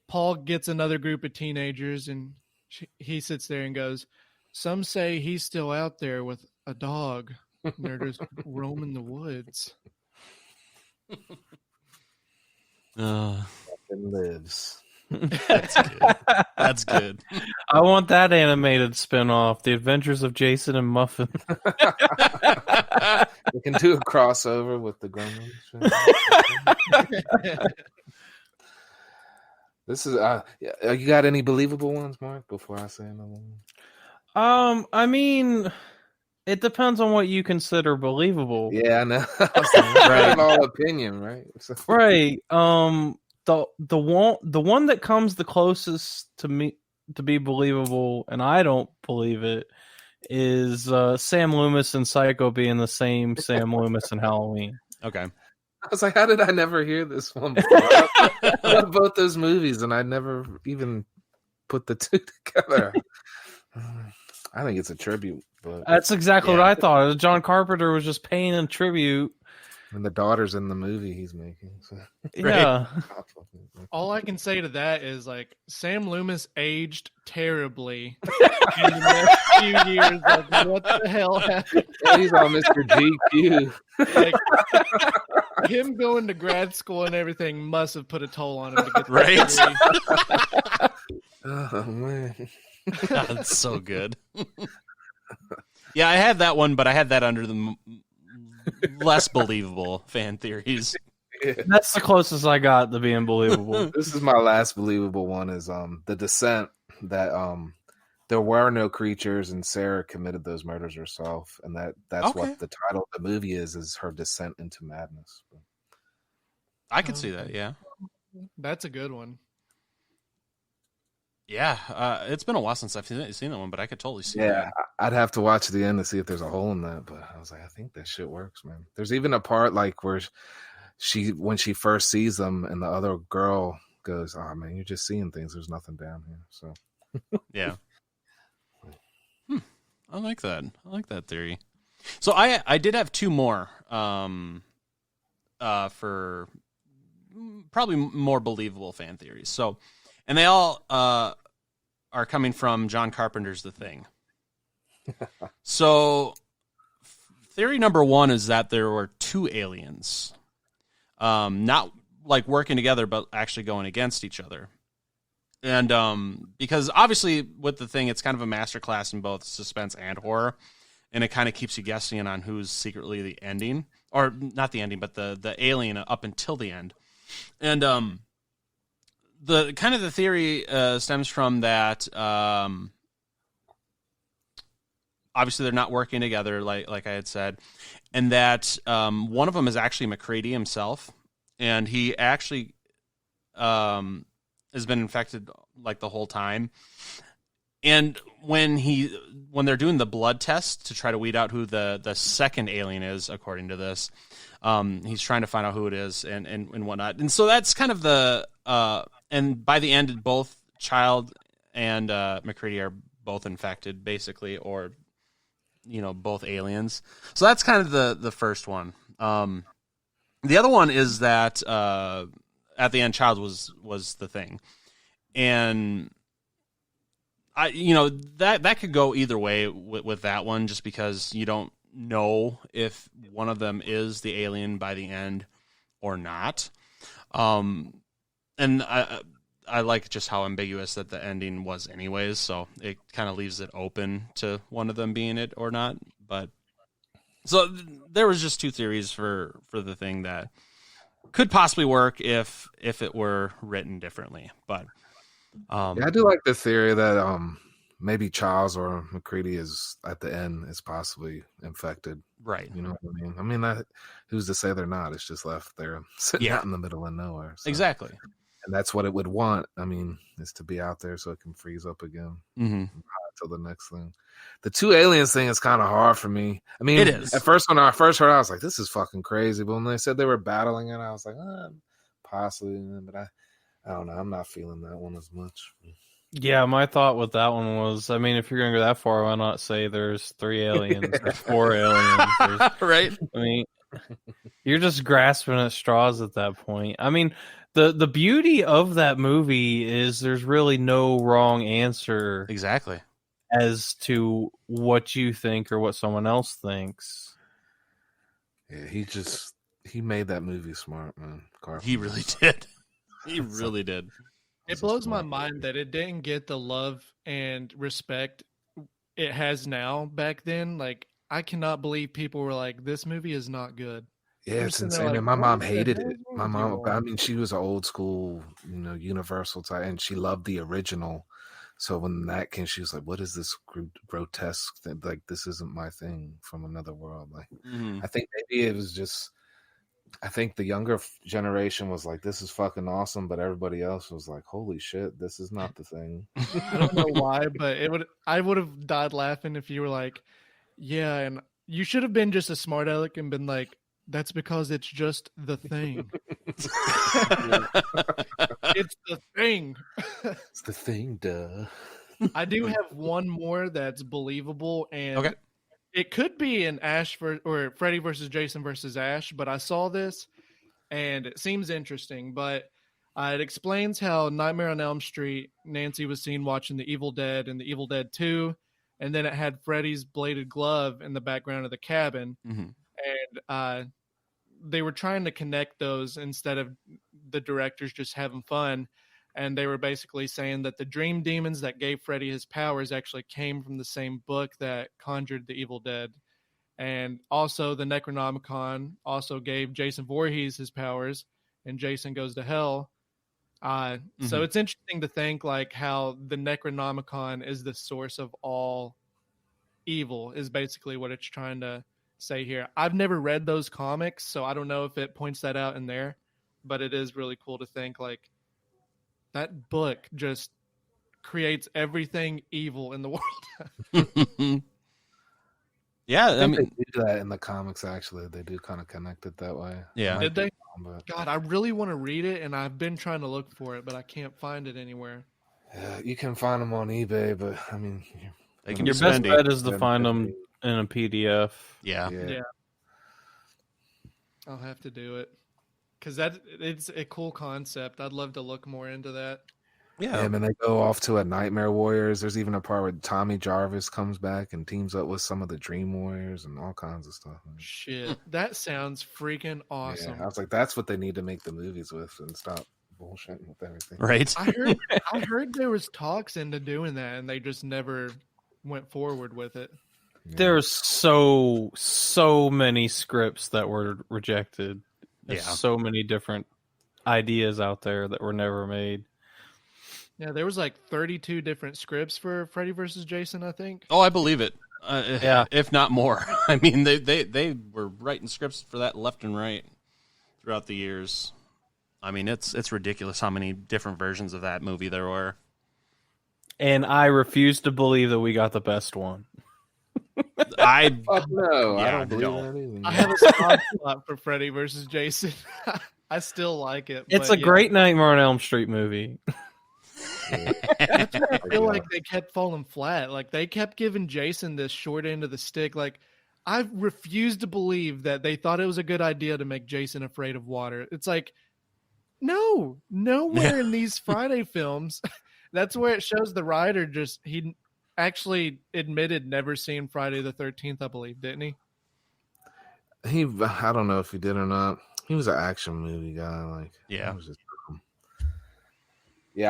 Paul gets another group of teenagers and he sits there and goes, some say he's still out there with a dog and they're just roaming the woods. It lives. That's good. That's good. I want that animated spinoff, The Adventures of Jason and Muffin. We can do a crossover with the Gremlins. This is you got any believable ones, Mark, before I say another one? I mean, it depends on what you consider believable. Yeah, I know. Right. All opinion, right? Right. the one that comes the closest to me to be believable, and I don't believe it, is Sam Loomis and Psycho being the same Sam Loomis in Halloween. Okay. I was like, how did I never hear this one before? I love both those movies, and I never even put the two together. I think it's a tribute, but That's exactly what I thought. John Carpenter was just paying a tribute. And the daughter's in the movie he's making. So. Yeah. All I can say to that is like Sam Loomis aged terribly in the next few years. Like, what the hell happened? Yeah, he's on Mr. GQ. Like, him going to grad school and everything must have put a toll on him to get Right? Oh man. That's so good. Yeah, I had that one, but I had that under the less believable fan theories. Yeah. That's the closest I got to being believable. This is my last believable one is The Descent, that there were no creatures and Sarah committed those murders herself, and that's Okay. what the title of the movie is her descent into madness. I could see that, yeah. That's a good one. Yeah, it's been a while since I've seen that one, but I could totally see that. Yeah, I'd have to watch the end to see if there's a hole in that, but I was like, I think that shit works, man. There's even a part like where when she first sees them and the other girl goes, oh man, you're just seeing things, there's nothing down here. So Yeah. I like that. I like that theory. So I did have two more for probably more believable fan theories. So, and they all are coming from John Carpenter's The Thing. So theory number one is that there were two aliens, not like working together, but actually going against each other. And because obviously with The Thing, it's kind of a masterclass in both suspense and horror, and it kind of keeps you guessing on who's secretly the ending, or not the ending, but the alien up until the end. And the kind of the theory stems from that. Obviously, they're not working together, like I had said, and that one of them is actually McCready himself, and he actually has been infected like the whole time. And when they're doing the blood test to try to weed out who the second alien is, according to this, he's trying to find out who it is and whatnot. And so that's kind of the and by the end, both Child and McCready are both infected, basically, or both aliens. So that's kind of the first one. The other one is that at the end, Child was the thing, and that could go either way with that one, just because you don't know if one of them is the alien by the end or not. And I like just how ambiguous that the ending was anyways, so it kind of leaves it open to one of them being it or not. But so there was just two theories for The Thing that could possibly work if it were written differently. But yeah, I do like the theory that maybe Charles or McCready is at the end is possibly infected. Right. You know what I mean? I mean, who's to say they're not? It's just left there sitting out in the middle of nowhere. So. Exactly. And that's what it would want. I mean, is to be out there so it can freeze up again until the next thing. The two aliens thing is kind of hard for me. I mean, it is. At first, when I first heard it, I was like, this is fucking crazy. But when they said they were battling it, I was like, possibly. But I don't know. I'm not feeling that one as much. Yeah, my thought with that one was, I mean, if you're going to go that far, why not say there's 3 aliens, there's 4 aliens? Right. I mean, you're just grasping at straws at that point. I mean, the beauty of that movie is there's really no wrong answer. Exactly. As to what you think or what someone else thinks. Yeah, he made that movie smart, man. Carpenter. He really did. He really did. It blows my mind that it didn't get the love and respect it has now back then. Like, I cannot believe people were like, this movie is not good. Yeah, it's insane. Like, and my mom hated it. My mom, I mean, she was an old school, Universal type, and she loved the original. So when that came, she was like, what is this grotesque thing? Like, this isn't my thing from another world. Like, I think maybe it was just I think the younger generation was like, "This is fucking awesome," but everybody else was like, "Holy shit, this is not the thing." I don't know why, but I would have died laughing if you were like, "Yeah," and you should have been just a smart aleck and been like, "That's because it's just the thing." It's the thing. It's the thing, duh. I do have one more that's believable, and it could be an or Freddy versus Jason versus Ash, but I saw this and it seems interesting. But it explains how Nightmare on Elm Street, Nancy was seen watching The Evil Dead and The Evil Dead 2, and then it had Freddy's bladed glove in the background of the cabin, and they were trying to connect those instead of the directors just having fun. And they were basically saying that the dream demons that gave Freddy his powers actually came from the same book that conjured the Evil Dead. And also the Necronomicon also gave Jason Voorhees his powers, and Jason Goes to Hell. So it's interesting to think like how the Necronomicon is the source of all evil is basically what it's trying to say here. I've never read those comics, so I don't know if it points that out in there, but it is really cool to think like, that book just creates everything evil in the world. Yeah, I mean, they do that in the comics. Actually, they do kind of connect it that way. Yeah, did they? God, I really want to read it, and I've been trying to look for it, but I can't find it anywhere. Yeah, you can find them on eBay, but I mean, your best bet is to find them in a PDF. Yeah. I'll have to do it. Because it's a cool concept. I'd love to look more into that. Yeah, and then they go off to a Nightmare Warriors. There's even a part where Tommy Jarvis comes back and teams up with some of the Dream Warriors and all kinds of stuff. Shit, that sounds freaking awesome. Yeah, I was like, that's what they need to make the movies with and stop bullshitting with everything. Right. I heard there was talks into doing that, and they just never went forward with it. Yeah. There's so many scripts that were rejected. There's so many different ideas out there that were never made. Yeah, there was like 32 different scripts for Freddy versus Jason, I think. Oh, I believe it. If not more. I mean, they were writing scripts for that left and right throughout the years. I mean, it's ridiculous how many different versions of that movie there were. And I refuse to believe that we got the best one. No, I don't believe that either. I have a soft spot for Freddy versus Jason. I still like it. It's a great Nightmare on Elm Street movie. That's why I feel like they kept falling flat. Like they kept giving Jason this short end of the stick. Like I refuse to believe that they thought it was a good idea to make Jason afraid of water. It's like, no, nowhere in these Friday films. That's where it shows the writer he actually admitted never seeing Friday the 13th, I believe, didn't he? I don't know if he did or not. He was an action movie guy. Yeah,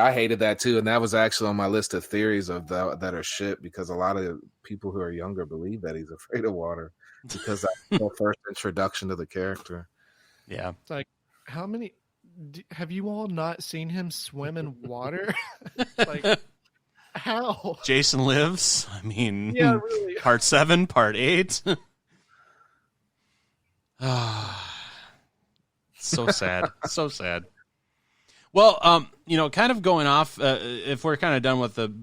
I hated that too, and that was actually on my list of theories of that are shit because a lot of people who are younger believe that he's afraid of water because that's the first introduction to the character. Yeah, it's like how many have you all not seen him swim in water? Like. How? Jason Lives. I mean, yeah, really. Part 7, Part 8. So sad. So sad. Well, kind of going off, if we're kind of done with the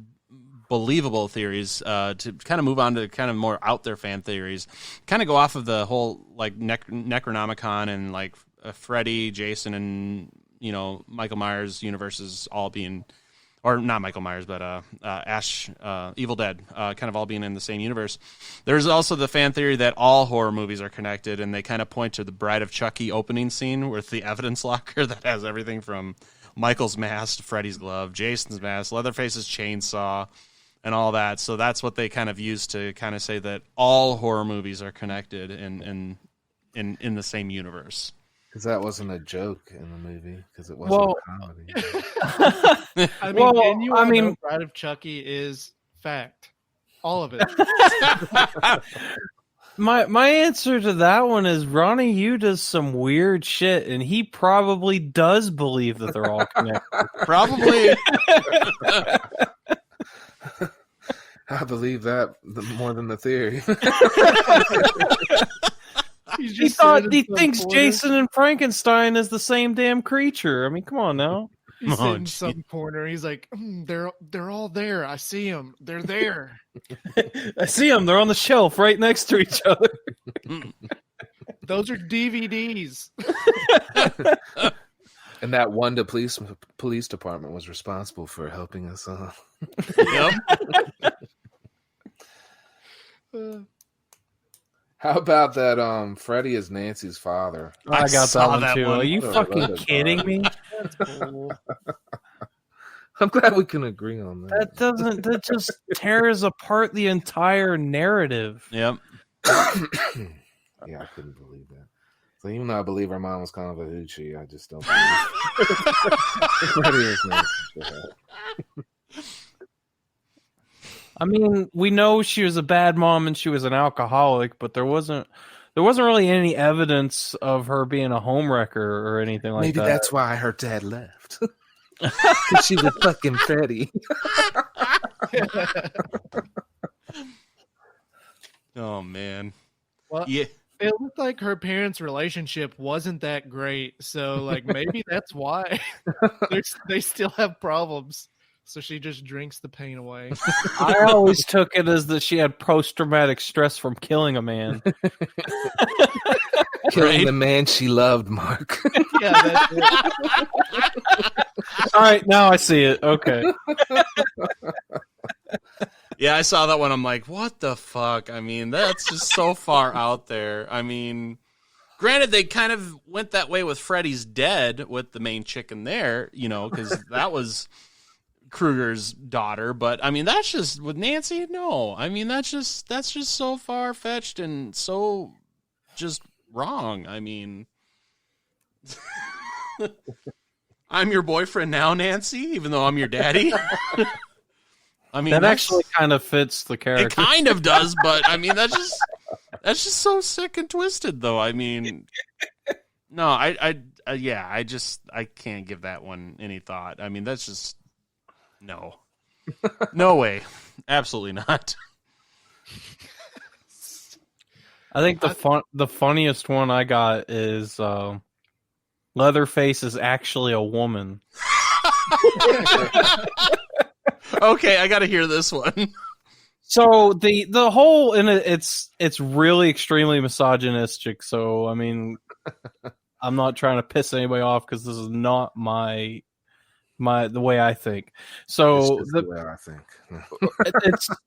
believable theories, to kind of move on to kind of more out there fan theories, kind of go off of the whole like Necronomicon and like Freddy, Jason, and Michael Myers universes all being. Or not Michael Myers, but Ash, Evil Dead, kind of all being in the same universe. There's also the fan theory that all horror movies are connected, and they kind of point to the Bride of Chucky opening scene with the evidence locker that has everything from Michael's mask to Freddy's glove, Jason's mask, Leatherface's chainsaw, and all that. So that's what they kind of use to kind of say that all horror movies are connected in the same universe. Because that wasn't a joke in the movie, because it wasn't a comedy. I mean, Bride of Chucky is fact. All of it. My answer to that one is Ronnie Yu does some weird shit, and he probably does believe that they're all connected. Probably. I believe that more than the theory. He he thinks Jason and Frankenstein is the same damn creature. I mean, come on now. He's sitting in some corner. He's like, they're all there. I see them. They're there. I see them. They're on the shelf right next to each other. Those are DVDs. And that one police department was responsible for helping us all. Yep. How about that? Freddie is Nancy's father. I got saw that one too. one. Are you fucking kidding me? That's cool. I'm glad we can agree on that. That just tears apart the entire narrative. Yep. Yeah, I couldn't believe that. So even though I believe her mom was kind of a hoochie, I just don't believe Freddie is Nancy's father. I mean, we know she was a bad mom and she was an alcoholic, but there wasn't really any evidence of her being a homewrecker or anything like that. Maybe that's why her dad left. She was fucking Freddie. Oh man. Well, Yeah. it looked like her parents' relationship wasn't that great, so like maybe that's why they still have problems. So she just drinks the pain away. I always took it as that she had post-traumatic stress from killing a man. Killing the man she loved, Mark. Yeah, that's it. All right, now I see it. Okay. Yeah, I saw that one. I'm like, what the fuck? I mean, that's just so far out there. I mean, granted, they kind of went that way with Freddy's Dead with the main chick in there, because that was Krueger's daughter. But I mean, that's just with Nancy. No, I mean that's just so far fetched and so just wrong. I mean, I'm your boyfriend now, Nancy, even though I'm your daddy. I mean, that actually kind of fits the character. It kind of does, but I mean, that's just so sick and twisted, though. I mean, no, I can't give that one any thought. I mean, that's just no way, absolutely not. I think the funniest one I got is Leatherface is actually a woman. Okay, I got to hear this one. So the whole it's really extremely misogynistic. So I mean, I'm not trying to piss anybody off because this is not the way I think. So the way I think.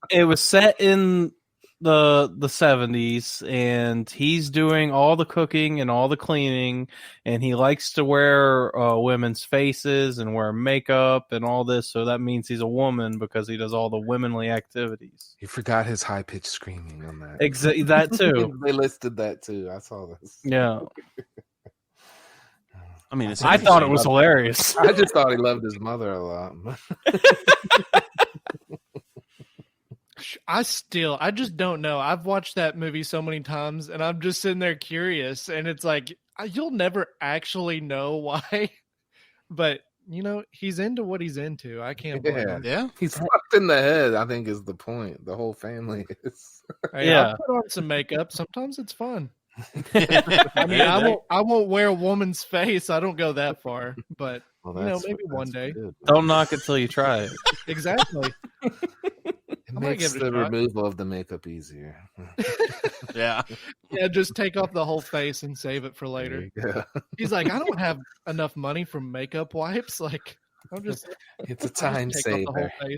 it was set in the 70s, and he's doing all the cooking and all the cleaning, and he likes to wear women's faces and wear makeup and all this. So that means he's a woman because he does all the womanly activities. You forgot his high pitched screaming on that. Exactly, that too. They listed that too. I saw this. Yeah. I mean, I thought it was hilarious. I just thought he loved his mother a lot. I just don't know. I've watched that movie so many times, and I'm just sitting there curious, and it's like, you'll never actually know why, but he's into what he's into. I can't blame him. Yeah, he's fucked in the head, I think is the point. The whole family is. Hey, Yeah. I'll put on some makeup. Sometimes it's fun. I mean, I won't wear a woman's face. I don't go that far, but maybe one day. Good. Don't knock it till you try it. Exactly. It makes the removal of the makeup easier. Yeah. Yeah, just take off the whole face and save it for later. He's like, I don't have enough money for makeup wipes. Like, it's a time saver. Face.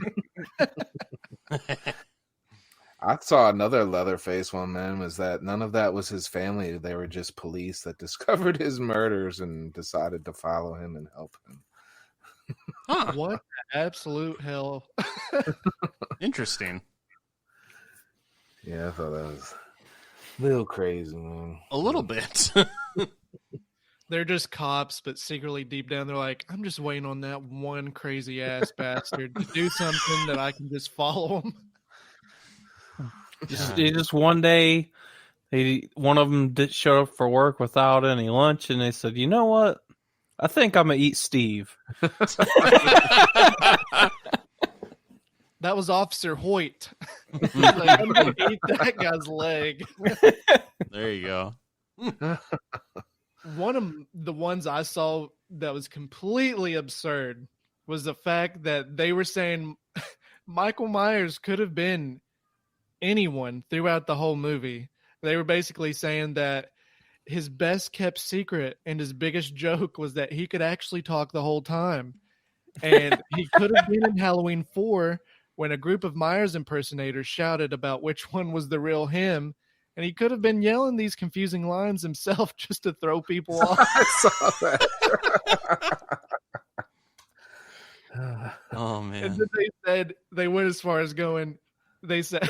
I saw another Leatherface one, man, was that none of that was his family. They were just police that discovered his murders and decided to follow him and help him. Huh. What the absolute hell? Interesting. Yeah, I thought that was a little crazy, man. A little bit. They're just cops, but secretly deep down, they're like, I'm just waiting on that one crazy ass bastard to do something that I can just follow him. Just one day, one of them did show up for work without any lunch, and they said, "You know what? I think I'm gonna eat Steve." That was Officer Hoyt. Like, I'm gonna eat that guy's leg. There you go. One of the ones I saw that was completely absurd was the fact that they were saying Michael Myers could have been anyone throughout the whole movie. They were basically saying that his best kept secret and his biggest joke was that he could actually talk the whole time. And he could have been in Halloween 4 when a group of Myers impersonators shouted about which one was the real him. And he could have been yelling these confusing lines himself just to throw people off. I saw that. Oh man! And then they said they went as far as going. They said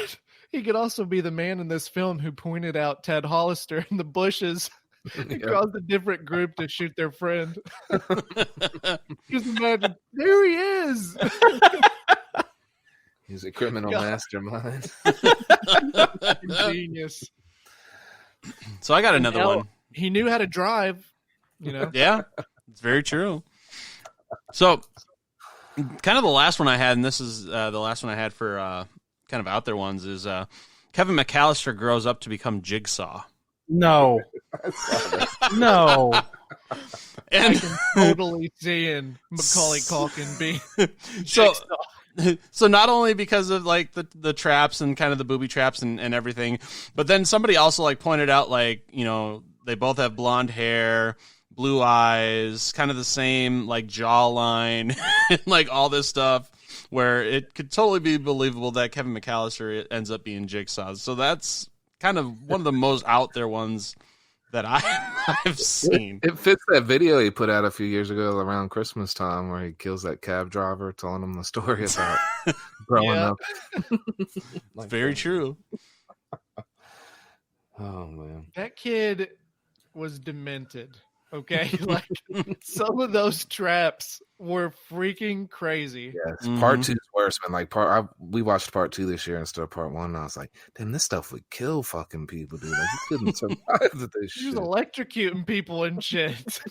he could also be the man in this film who pointed out Ted Hollister in the bushes and caused a different group to shoot their friend. Just imagine, there he is. He's a criminal mastermind. Genius. So I got another one. He knew how to drive, you know. Yeah, it's very true. So, kind of the last one I had, and this is the last one I had for kind of out there ones, is Kevin McAllister grows up to become Jigsaw. No. No. And I can totally see in Macaulay Culkin being so. Jigsaw. So not only because of like the traps and kind of the booby traps and everything, but then somebody also like pointed out like, you know, they both have blonde hair, blue eyes, kind of the same like jawline and like all this stuff where it could totally be believable that Kevin McAllister ends up being Jigsaw. So that's kind of one of the most out there ones that I've seen. It fits that video he put out a few years ago around Christmas time where he kills that cab driver, telling him the story about growing up. Like very true. Oh man, That kid was demented. Okay, like some of those traps were freaking crazy. yes. Part 2 is worse, man. Like we watched part 2 this year instead of part 1. And I was like, damn, this stuff would kill fucking people, dude. Like you couldn't survive this He was shit. electrocuting people and shit.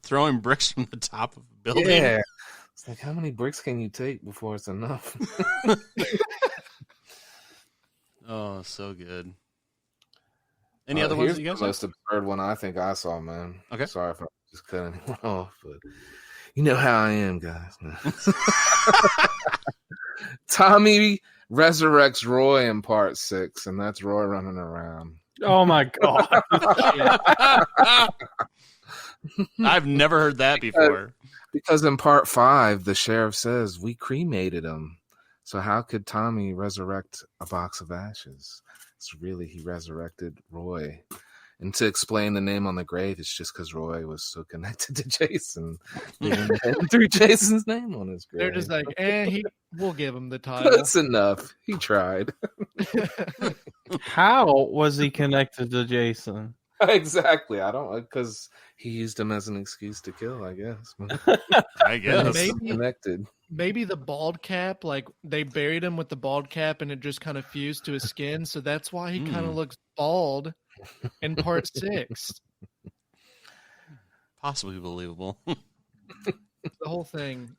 Throwing bricks from the top of a building. Yeah, it's like how many bricks can you take before it's enough? Oh, so good. Any other ones here's that you guys the have? most absurd one I think I saw, man. Okay. Sorry if I just cut anyone off, but you know how I am, guys. Tommy resurrects Roy in part 6, and that's Roy running around. Oh my god. I've never heard that before. Because in part 5, the sheriff says, we cremated him. So how could Tommy resurrect a box of ashes? It's really, he resurrected Roy. And to explain the name on the grave, it's just because Roy was so connected to Jason. Threw Jason's name on his grave. They're just like, we'll give him the title. That's enough. He tried. How was he connected to Jason? Exactly. I don't, because he used him as an excuse to kill, I guess. I guess. Maybe- Connected. Maybe the bald cap, like they buried him with the bald cap and it just kind of fused to his skin. So that's why he kind of looks bald in part 6. Possibly believable. The whole thing.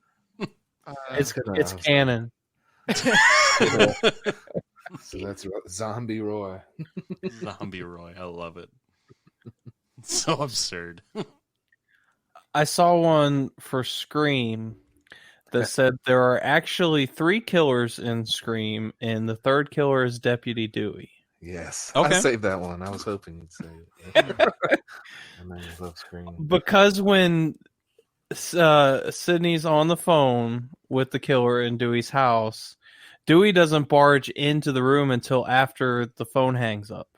It's canon. So that's Zombie Roy. Zombie Roy. I love it. It's so absurd. I saw one for Scream that said there are actually 3 killers in Scream, and the third killer is Deputy Dewey. Yes. Okay. I saved that one. I was hoping you'd say it. And I love Scream. Because when Sydney's on the phone with the killer in Dewey's house, Dewey doesn't barge into the room until after the phone hangs up.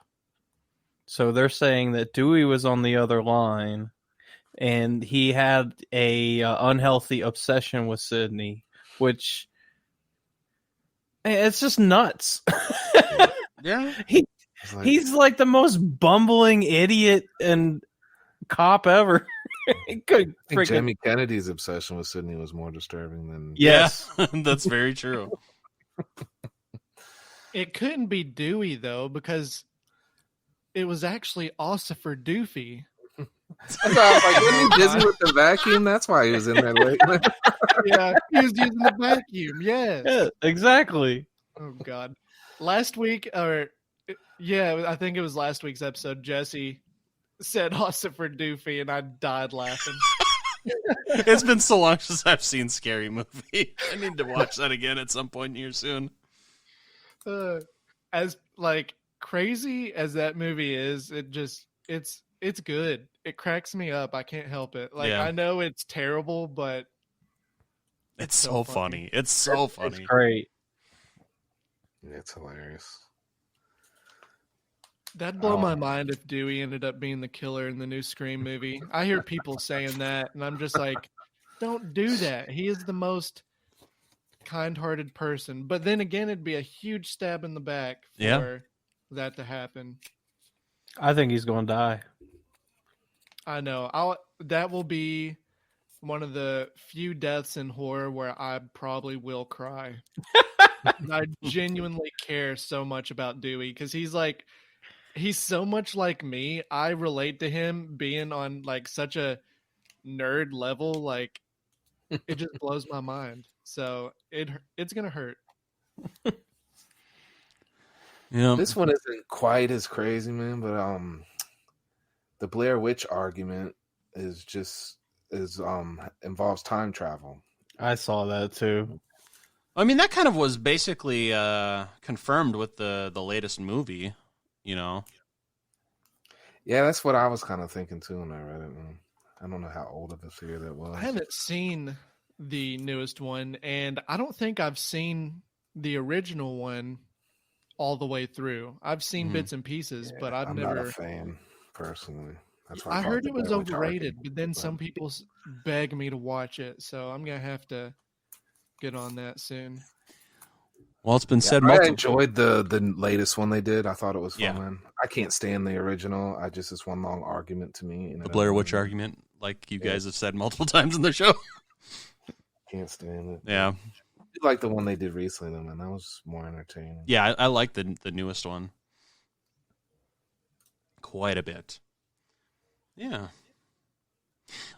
So they're saying that Dewey was on the other line, and he had a unhealthy obsession with Sydney, which it's just nuts. Yeah. He's like the most bumbling idiot and cop ever. He could I think Jamie Kennedy's obsession with Sydney was more disturbing than Yes. Yeah, that's very true. It couldn't be Dewey, though, because it was actually Ossifer Doofy. That's why I was like, wasn't he busy with the vacuum? That's why he was in there late. Yeah, he was using the vacuum. Yes. Yeah, exactly. Oh God. Last week, or Yeah, I think it was last week's episode. Jesse said Ossifer Doofy, and I died laughing. It's been so long since I've seen Scary Movie. I need to watch that again at some point here soon. As like crazy as that movie is, it's good. It cracks me up. I can't help it. Like Yeah. I know it's terrible, but It's so funny. It's so funny. It's great. Yeah, it's hilarious. That'd blow my mind if Dewey ended up being the killer in the new Scream movie. I hear people saying that, and I'm just like, don't do that. He is the most kind-hearted person. But then again, it'd be a huge stab in the back for that to happen. I think he's going to die. I know. That will be one of the few deaths in horror where I probably will cry. I genuinely care so much about Dewey because he's so much like me. I relate to him being on like such a nerd level. Like it just blows my mind. So it's gonna hurt. Yeah. This one isn't quite as crazy, man, but the Blair Witch argument involves time travel. I saw that too. I mean, that kind of was basically confirmed with the latest movie, you know? Yeah, that's what I was kind of thinking too when I read it. Man. I don't know how old of a theory that was. I haven't seen the newest one, and I don't think I've seen the original one all the way through. I've seen bits and pieces, but I'm never not a fan personally. That's why I heard it was Blair Witch overrated, argument, but then some people beg me to watch it, so I'm gonna have to get on that soon. Well, it's been said I multiple. enjoyed the latest one they did. I thought it was fun, Yeah. man. I can't stand the original. It's one long argument to me. The Blair Witch argument, like you guys have said multiple times in the show. Can't stand it. Yeah. I do like the one they did recently, though, man. That was more entertaining. Yeah, I like the newest one quite a bit. Yeah.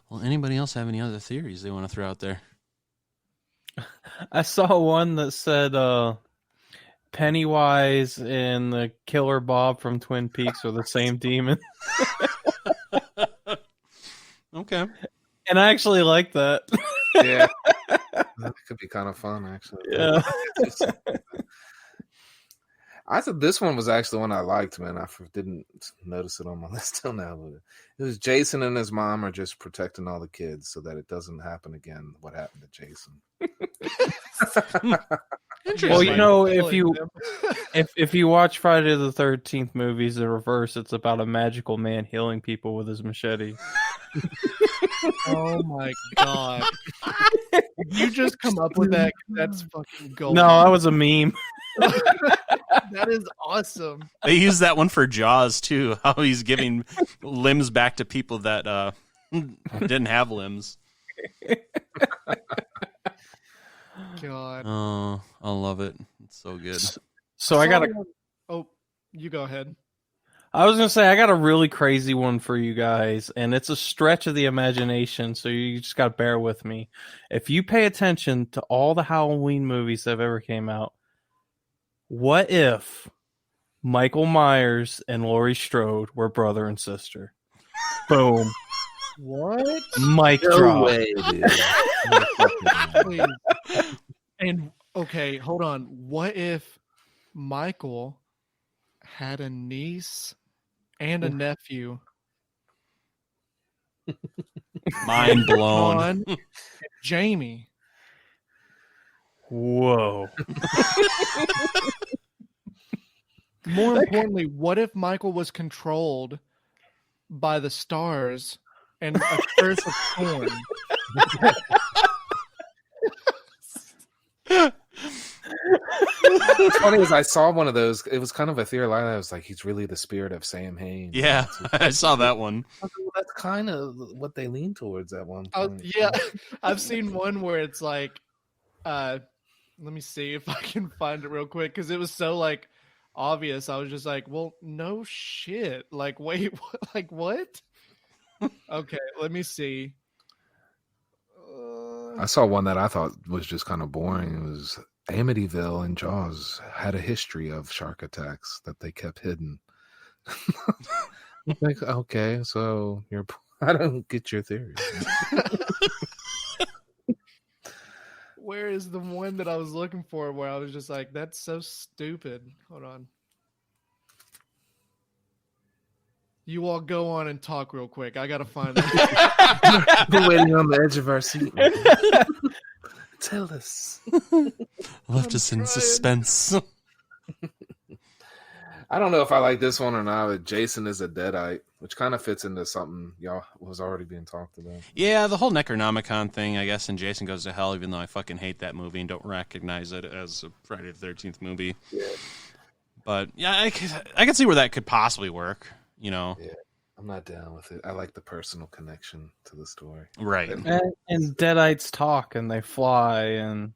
Well, anybody else have any other theories they want to throw out there? I saw one that said Pennywise and the Killer Bob from Twin Peaks are the same demon. Okay. And I actually like that. Yeah. That could be kind of fun, actually. Yeah. I thought this one was actually one I liked, man. I didn't notice it on my list till now. But it was Jason and his mom are just protecting all the kids so that it doesn't happen again. What happened to Jason? Well, you know, if you watch Friday the 13th movies in reverse, it's about a magical man healing people with his machete. Oh my god! Did you just come up with that? That's fucking gold. No, that was a meme. That is awesome. They use that one for Jaws too. How he's giving limbs back to people that didn't have limbs. God. Oh, I love it. It's so good. So I got Oh, you go ahead. I was going to say, I got a really crazy one for you guys, and it's a stretch of the imagination, so you just got to bear with me. If you pay attention to all the Halloween movies that have ever came out, what if Michael Myers and Laurie Strode were brother and sister? Boom. What? Mic No drop. way, dude. Please. And okay, hold on. What if Michael had a niece and a nephew? Mind blown. On Jamie. Whoa. More importantly, what if Michael was controlled by the stars and a curse of thorn? What's funny is I saw one of those. It was kind of a theory line. I was like, he's really the spirit of Sam Hain. Yeah, I saw that one. That's kind of what they lean towards at one Oh, point. yeah, I've seen one where it's like, let me see if I can find it real quick because it was so like obvious. I was just like, well, no shit. Like, wait, what? Like what? Okay, let me see. I saw one that I thought was just kind of boring. It was Amityville and Jaws had a history of shark attacks that they kept hidden. Like, okay, so I don't get your theory. Where is the one that I was looking for where I was just like, that's so stupid? Hold on. You all go on and talk real quick. I got to find that. Been waiting on the edge of our seat. Tell us. Left us in suspense. I don't know if I like this one or not, but Jason is a Deadite, which kind of fits into something y'all was already being talked about. Yeah, the whole Necronomicon thing, I guess, and Jason Goes to Hell, even though I fucking hate that movie and don't recognize it as a Friday the 13th movie. Yeah. But, yeah, I can see where that could possibly work, you know. Yeah, I'm not down with it. I like the personal connection to the story. Right. And Deadites talk and they fly and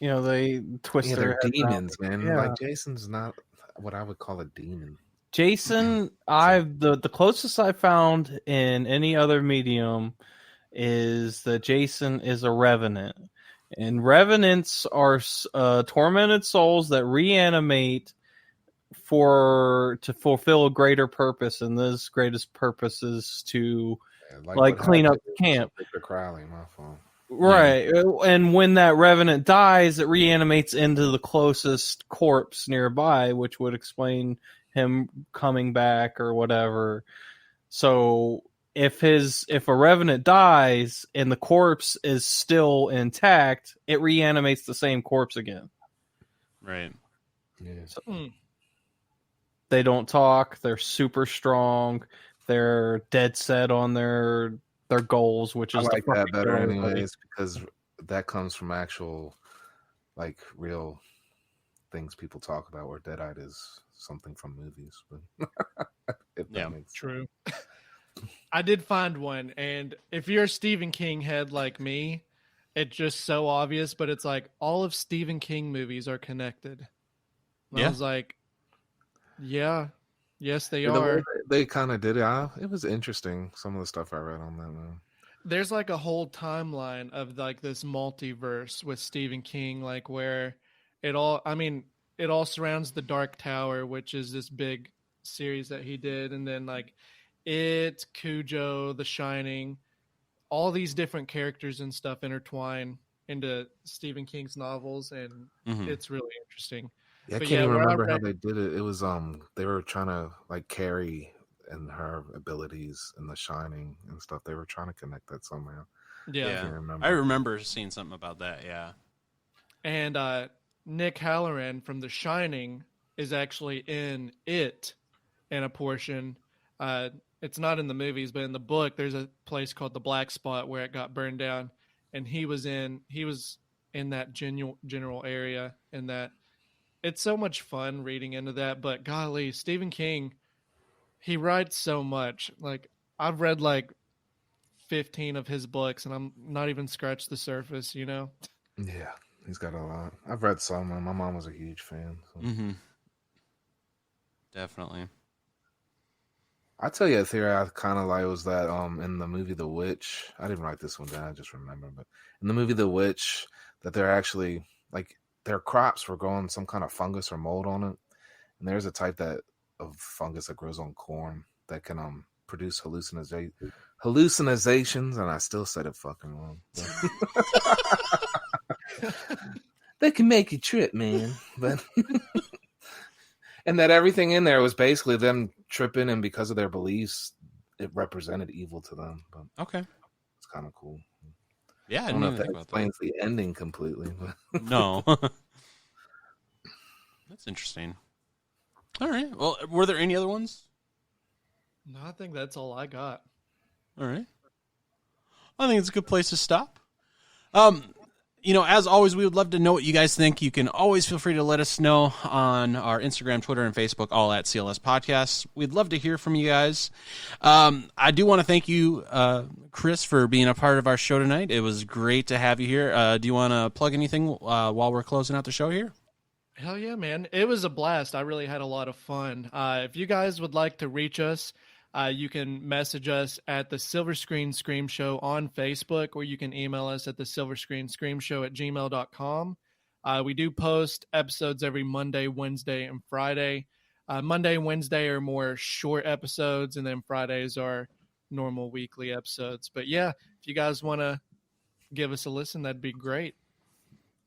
they twist their they're heads demons, out. man. Yeah. Like Jason's not what I would call a demon. Jason, the closest I found in any other medium is that Jason is a revenant. And revenants are tormented souls that reanimate to fulfill a greater purpose, and this greatest purpose is to like clean up camp. Victor Crowley, my fault. Right, and when that revenant dies, it reanimates into the closest corpse nearby, which would explain him coming back or whatever. So if a revenant dies and the corpse is still intact, it reanimates the same corpse again. Right. Yeah. So, they don't talk. They're super strong. They're dead set on their goals, which is I like that better everybody. anyways, because that comes from actual, like, real things people talk about, where Deadite is something from movies. But if that makes True. I did find one, and if you're a Stephen King head like me, it's just so obvious, but it's like all of Stephen King movies are connected. And I was like, yeah, yes, they are. They kind of did it. It was interesting, some of the stuff I read on that one. There's like a whole timeline of like this multiverse with Stephen King, like where it all surrounds the Dark Tower, which is this big series that he did. And then like Cujo, The Shining, all these different characters and stuff intertwine into Stephen King's novels. And it's really interesting. Yeah, I can't even remember how they did it. It was they were trying to like Carrie and her abilities in The Shining and stuff. They were trying to connect that somehow. Yeah. I remember seeing something about that, yeah. And Nick Halloran from The Shining is actually in it in a portion. It's not in the movies, but in the book there's a place called the Black Spot where it got burned down, and he was in that general area, and that it's so much fun reading into that. But golly, Stephen King, he writes so much. Like I've read like 15 of his books, and I'm not even scratched the surface, you know? Yeah, he's got a lot. I've read some. My mom was a huge fan. So. Definitely. I'll tell you a theory I kind of like was that in the movie The Witch, I didn't write this one down, I just remember, but in the movie The Witch, that they're actually like their crops were growing some kind of fungus or mold on it, and there's a type of fungus that grows on corn that can produce hallucinations, and I still said it fucking wrong. They can make you trip, man, but. And that everything in there was basically them tripping, and because of their beliefs, it represented evil to them. But okay, it's kind of cool. Yeah, I don't know if that explains the ending completely. But. No, that's interesting. All right. Well, were there any other ones? No, I think that's all I got. All right. I think it's a good place to stop. As always, we would love to know what you guys think. You can always feel free to let us know on our Instagram, Twitter, and Facebook, all at CLS Podcasts. We'd love to hear from you guys. I do want to thank you, Chris, for being a part of our show tonight. It was great to have you here. Do you want to plug anything while we're closing out the show here? Hell yeah, man. It was a blast. I really had a lot of fun. If you guys would like to reach us, You can message us at the Silver Screen Scream Show on Facebook, or you can email us at the silverscreenscreamshow@gmail.com. We do post episodes every Monday, Wednesday, and Friday. Monday and Wednesday are more short episodes, and then Fridays are normal weekly episodes. But yeah, if you guys want to give us a listen, that'd be great.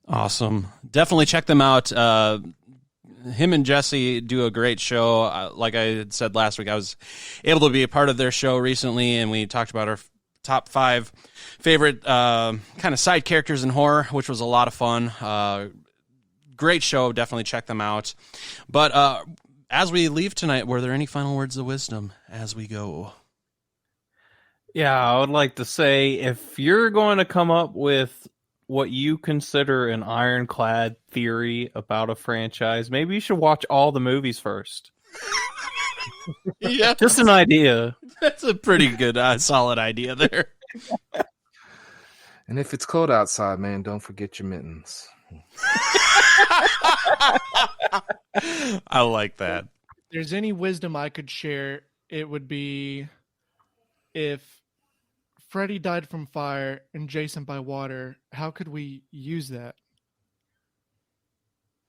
Awesome. Definitely check them out. Him and Jesse do a great show. Like I had said last week, I was able to be a part of their show recently, and we talked about our top 5 favorite kind of side characters in horror, which was a lot of fun. Great show. Definitely check them out. But as we leave tonight, were there any final words of wisdom as we go? Yeah, I would like to say, if you're going to come up with what you consider an ironclad theory about a franchise, maybe you should watch all the movies first. Yeah, just an idea. That's a pretty good, solid idea there. And if it's cold outside, man, don't forget your mittens. I like that. If there's any wisdom I could share, it would be, if Freddy died from fire and Jason by water, how could we use that?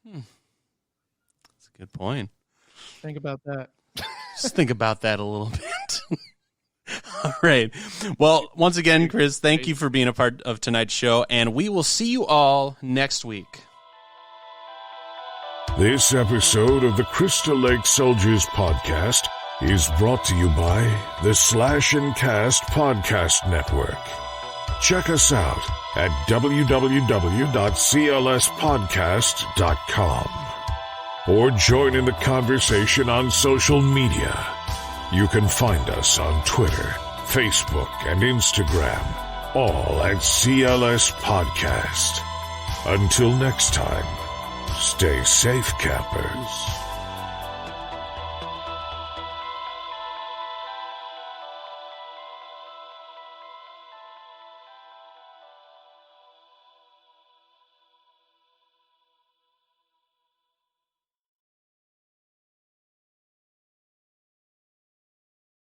That's a good point. Think about that. Just think about that a little bit. All right. Well, once again, Chris, thank you for being a part of tonight's show, and we will see you all next week. This episode of the Crystal Lake Soldiers podcast is brought to you by the Slash and Cast Podcast Network. Check us out at www.clspodcast.com or join in the conversation on social media. You can find us on Twitter, Facebook, and Instagram, all at CLS Podcast. Until next time, stay safe, campers.